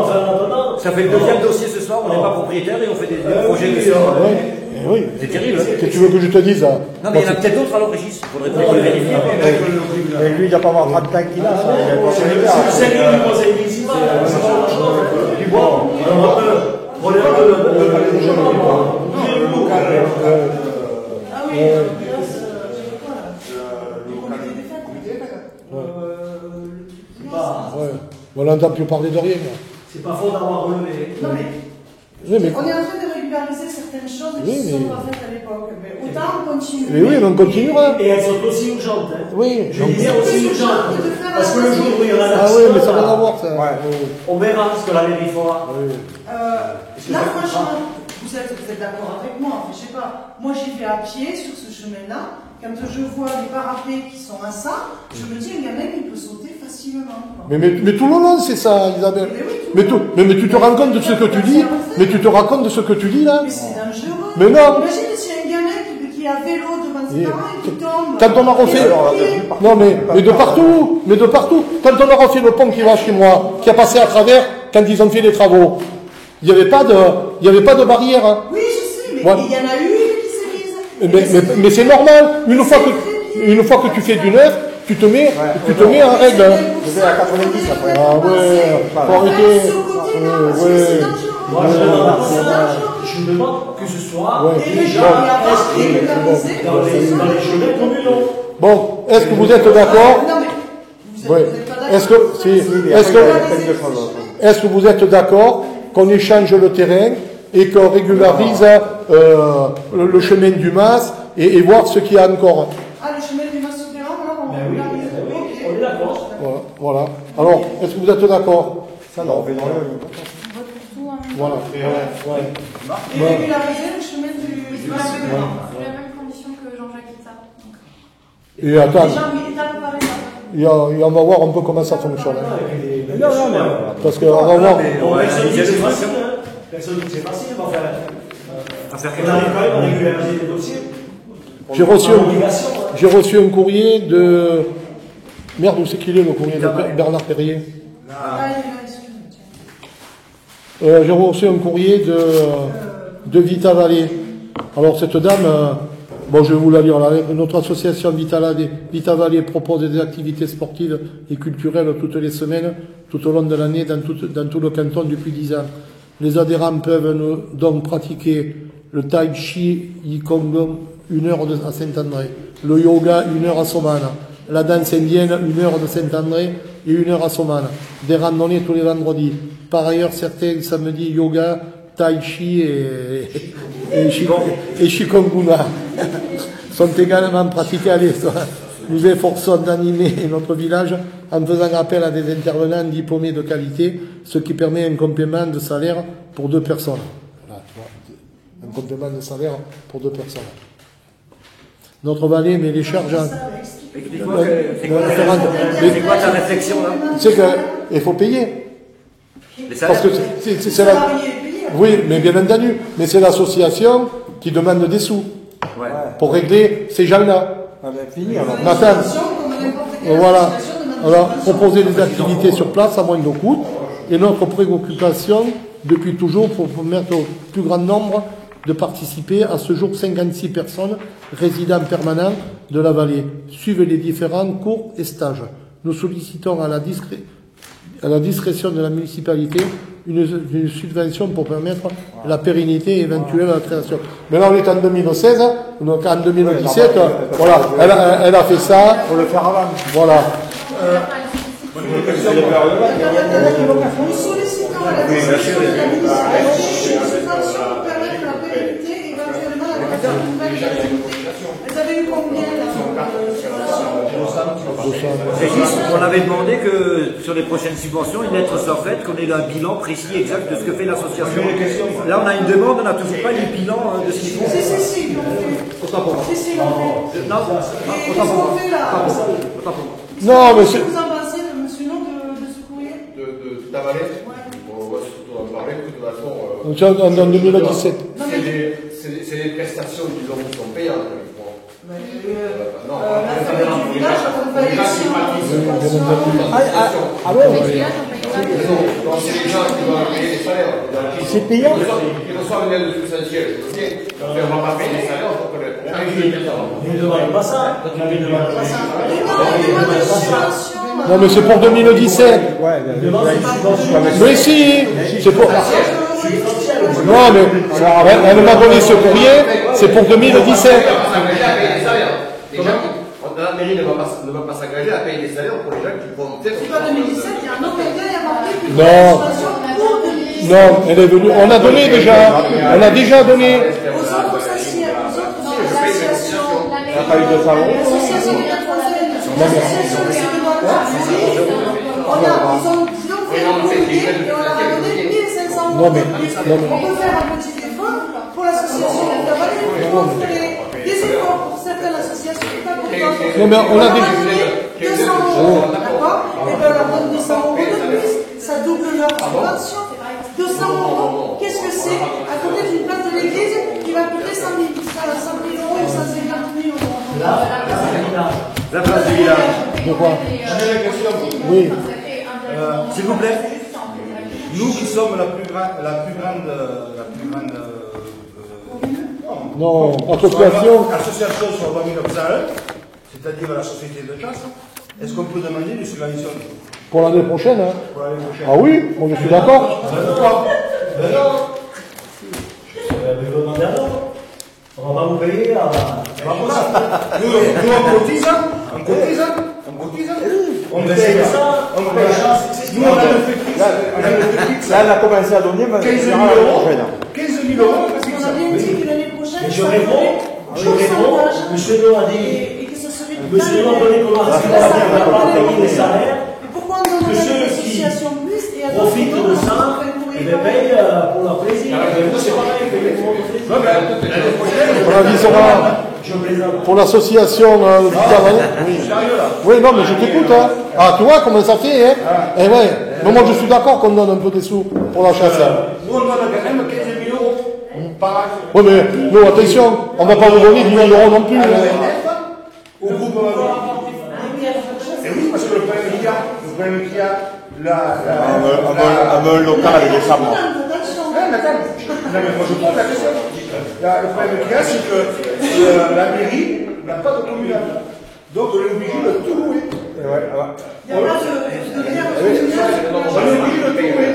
va faire maintenant. Ça fait le deuxième dossier ce soir, on n'est pas propriétaire et on fait des projets de oui. C'est terrible. Qu'est-ce que tu veux que je te dise? Non, mais il y en a peut-être d'autres alors, Régis. Il faudrait peut-être les vérifier. Mais lui, il n'a pas avoir 30 ans qu'il a. C'est lui du conseil municipal. Du bois. On est un peu le logement. Ah oui, On n'entend plus parler de rien. C'est pas faux d'avoir relevé. Non, mais oui, mais... on est en train de régulariser certaines choses qui ne sont pas faites à l'époque. Mais autant on continue. Mais oui, on continuera. Et elles sont aussi urgentes. Hein. Oui. Je disais aussi urgentes. Parce que le jour où il y aura un accident, ah oui, mais ça va rien à voir, ça. On verra ce que la mairie fera. Là, franchement, vous êtes d'accord avec moi. Je sais pas. Moi, j'y vais à pied sur ce chemin-là. Quand je vois les parapets qui sont à ça, je me dis, un gamin, il peut sauter facilement. Mais tout le long, c'est ça, Isabelle. Mais tu te rends compte de ce que tu dis? Mais tu te rends compte de ce que tu dis, là? Mais c'est dangereux. Mais non. Imagine s'il y a un gamin qui est à vélo devant ses parents et qui tombe. Quand on a refait... Non, mais de partout. Quand on a refait le pont qui va chez moi, qui a passé à travers, quand ils ont fait les travaux, il n'y avait pas de barrière. Hein. Oui, je sais, mais il y en a eu qui s'est mise. Mais c'est normal. Une fois que tu fais du neuf, tu te mets en règle. Je vais à 90 après. Ah ouais, faut arrêter. Moi, je demande que ce soit déjà inscrit dans les chemins communaux. Bon, est-ce que vous êtes d'accord? Oui. Est-ce que vous êtes d'accord qu'on échange le terrain et qu'on régularise le chemin du Mas et voir ce qu'il y a encore? Ah, le chemin du Mas souterrain, on régularise. On est d'accord. Voilà. Alors, est-ce que vous êtes d'accord? Ça, non, on fait dans le... Voilà. Et régulariser le chemin du Mas souterrain. C'est la même condition que Jean-Jacques Ita. Et attends. Déjà, on va voir un peu comment ça fonctionne. Non, parce qu'on va voir. Personne ne dit que c'est facile. Personne ne dit que c'est facile. On arrive quand même à régulariser les dossiers. J'ai reçu un courrier de... Merde, où c'est qu'il est le courrier de Bernard Perrier? J'ai reçu un courrier de Vita Valley. Alors cette dame, bon, je vais vous la lire. Notre association Vita Valley propose des activités sportives et culturelles toutes les semaines, tout au long de l'année, dans tout le canton depuis 10 ans. Les adhérents peuvent donc pratiquer le tai chi, Qigong, 1 heure à Saint-André, le yoga, 1 heure à Somana, la danse indienne, 1 heure de Saint-André et 1 heure à Somana, des randonnées tous les vendredis. Par ailleurs, certains samedis, yoga, tai chi et Qigonguna sont également pratiqués à l'Est. Nous efforçons d'animer notre village en faisant appel à des intervenants diplômés de qualité, ce qui permet un complément de salaire pour 2 personnes. Voilà, tu vois, un complément de salaire pour 2 personnes. Notre vallée met les charges en... C'est quoi ta réflexion là? C'est qu'il faut payer. Les salaires. Parce que c'est la... Oui, mais bien entendu. Mais c'est l'association qui demande des sous pour régler ces gens-là. Matin. Voilà. Alors, proposer des activités sur place à moindre coût. Et notre préoccupation, depuis toujours, pour permettre au plus grand nombre de participer. À ce jour, 56 personnes, résidents permanents de la vallée, suivent les différents cours et stages. Nous sollicitons à la discrétion de la municipalité une subvention pour permettre la pérennité éventuelle de la création. Mais là, on est en 2016, donc en 2017, voilà, elle a fait ça. Pour le faire avant. Voilà. Nous sollicitons la discrétion de la municipalité une subvention pour permettre la pérennité et éventuellement la création d'une nouvelle activité. Vous avez eu combien C'est juste qu'on avait demandé que sur les prochaines subventions, une lettre soit faite, qu'on ait un bilan précis exact de ce que fait l'association. Là, on a une demande, on n'a toujours pas le bilan de ce qu'ils font. Si, ils l'ont fait. Si, ils l'ont fait. Non, Qu'est-ce qu'on fait là? Non, mais c'est... Qu'est-ce que vous en pensez, monsieur, nom de ce courrier? De ta valette? On va surtout en parler, de toute façon. En 2017. C'est les prestations du long qui sont payantes. Non, la fête du village, on va ici. Ah ouais, donc c'est les gens qui doivent payer les salaires. c'est payant. Ils reçoivent une aide substantielle. On ne va pas payer les salaires, on peut Mais ne demandez pas ça. Ne demandez pas ça. Non, mais c'est pour 2017. Mais si, c'est pour... Non, mais elle m'a donné ce courrier, c'est pour 2017. La mairie ne va pas s'engager à payer les salaires pour les gens qui vont peut-être... C'est pas 2017, il y a un autre quelqu'un qui a marqué que Non, elle est venue, on a donné déjà, elle a déjà donné. aux autres associations, Elle n'a pas eu de salon. l'association des Français, l'association des Sénégalais, ils ont fait le courrier et on leur a donné 1500 euros de plus. On peut faire un petit effort pour l'association des Cavaliers, on ferait des efforts pour certaines associations, pas pour d'autres. Non, mais on a déjà... 200 euros, d'accord? Et bien on leur donne 200 euros de plus, ça double leur subvention. 200 euros, qu'est-ce que c'est à côté d'une place de l'église qui va coûter 100 000 euros ou 150 000 euros? La place du village. De quoi? Oui. S'il vous plaît. Nous qui sommes la plus grande Non, association. association sur 2901, c'est-à-dire la société de chasse, est-ce qu'on peut demander des subventions Pour l'année prochaine, hein. pour l'année prochaine? Ah oui, moi je suis d'accord. On va pas vous payer à... Nous on cotise, on paye ça, nous on a le fait fixe, Là, elle a commencé à donner, mais 15 000 on verra l'année euros, prochaine. 15 000 euros, Parce qu'on a bien dit que l'année prochaine, Je réponds, monsieur Léon a dit, et que ce serait monsieur Léon a donné comment on n'a pas payé les salaires, Et pourquoi on demande que à ceux des qui associations plus et à profitent de ça, et les payent pour leur plaisir. Nous, c'est pareil, payer pour notre plaisir. l'année prochaine, On avisera Je plaisante. pour l'association Oui, non, mais je t'écoute, hein. Ah, tu vois comment ça fait, hein. Eh ouais. Mais moi je suis d'accord qu'on donne un peu des sous pour la chasse. nous on donne quand même 15 000 euros par an. Oui, mais nous, attention, on va pas vous donner 10 000 euros non plus. À hein. l'ONF, au groupe. Et oui, parce que le problème qu'il y a, Un local avec des femmes. mais moi je pose la question. Le problème qu'il y a, c'est que la mairie n'a pas de communal. Donc on est obligé de tout louer. Il n'y a pas de lien On est obligé de tout louer.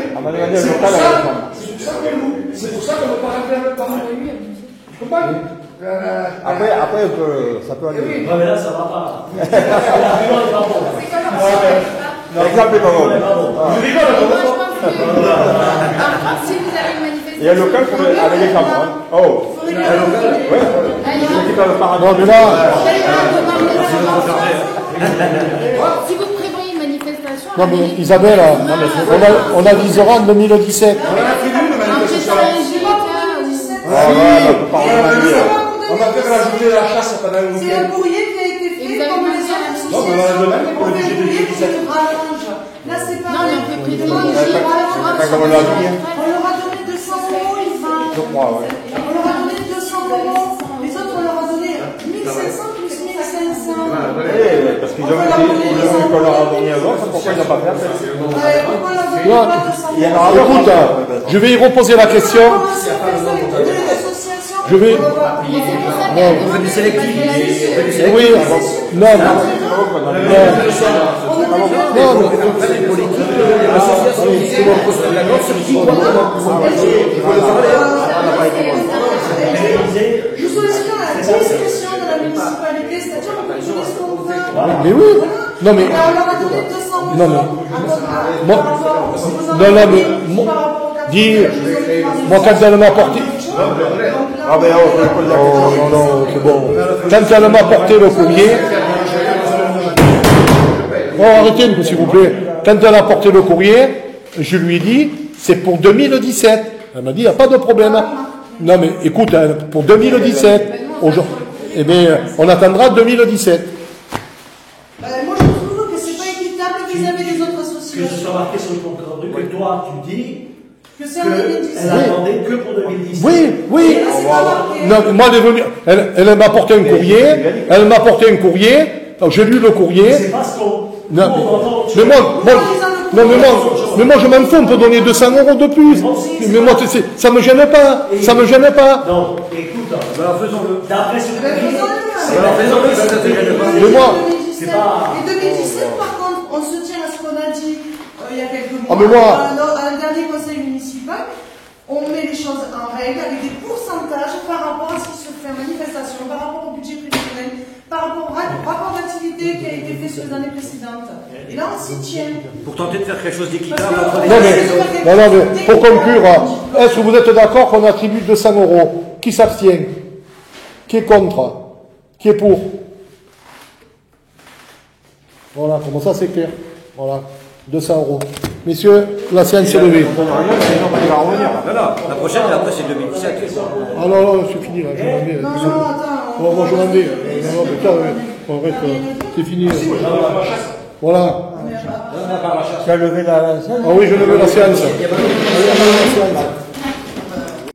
C'est pour ça qu'on loue. C'est pour ça qu'on ne peut pas rentrer en même temps. Tu comprends? Après, ça peut aller. Non, mais là, ça va pas. L'argument n'est pas bon. L'exemple est pas bon. Je rigole, Si vous avez une manifestation. Il y a un local avec les caméras. Oh. Oui. Ouais. C'est pas le paradis. Non, mais là, Si vous prévoyez une manifestation. non, mais Isabelle, on avisera en 2017. Un président on va faire la journée de la chasse pendant le C'est week-end. un courrier qui a été Et vous fait avez comme les demandé à autres la Non, mais associations. demain, on est On fait obligé le de courrier qui 17. se rallonge. Là, c'est pas Non, mais on peut prévoir On une Comme on l'a dit. leur a donné 200 euros, ils vendent. Je crois, ouais. On leur a donné 200 euros. Les autres, on leur a donné 1500 plus 1500. Parce qu'ils ont vu qu'on leur a donné un autre, pourquoi ils n'ont pas fait appel? Pourquoi on leur a donné pas 200 Il y en euros? aura d'autres. Écoute, je vais y reposer la question. Je vais. On fait du sélectif. Oui, non, non, Nous sollicitons la discrétion de la municipalité, c'est-à-dire qu'on peut trouver ce qu'on veut. mais oui, non, mais. Et on leur a donné 200 euros. Non, mais. Non, mais. Dis, moi, quand elle m'a apporté. Ah ben, Oh, non, c'est bon. Quand elle m'a apporté le courrier. Oh, arrêtez, s'il vous plaît. Quand elle a apporté le courrier, je lui ai dit, c'est pour 2017. Elle m'a dit, il n'y a pas de problème. Non, mais écoute, pour 2017, aujourd'hui, eh bien, on attendra 2017. Moi, je trouve que c'est pas équitable vis-à-vis des autres Que ce associations. soit marqué sur le compte rendu, que toi, tu dis Que c'est en 2017. qu'elle a demandé que pour 2017. Oui, oui. Et là, c'est pas marqué. Non, mais moi, elle est venue, elle m'a apporté un courrier, elle m'a apporté un courrier, donc j'ai lu le courrier. C'est pas ce qu'on. Non, mais moi, je m'en fous, on peut donner 200 euros de plus. Mais moi, ça me gêne pas, ça me gêne pas. Non, écoute, d'après ce que tu dis, Faisons-le, ça ne te gêne pas. Mais moi, c'est pas. Et 2017, par contre, on se tient à ce qu'on a dit il y a quelques mois. Ah, mais moi- À un dernier conseil municipal, on met les choses en règle avec des pourcentages par rapport à ce qui se fait en manifestation, par rapport au budget prévisionnel, par rapport au rapport d'activité qui a été fait sur les années précédentes. Et là, on s'y tient. Pour tenter de faire quelque chose d'équitable Parce que- entre les non, mais pour conclure, est-ce que vous êtes d'accord qu'on attribue 200 euros? Qui s'abstient? Qui est contre? Qui est pour? Voilà, comment ça c'est clair. Voilà, 200 euros. Messieurs, la séance est levée. Non, la prochaine, et après, c'est 2017. Ah non, non, c'est fini là, je m'en vais. Non, non, attends. Bon, moi je m'en vais. Non, non, mais toi, arrête, c'est fini. Voilà. Tu as levé la scène? Ah oui, je lève la séance. Allez, on lève la séance.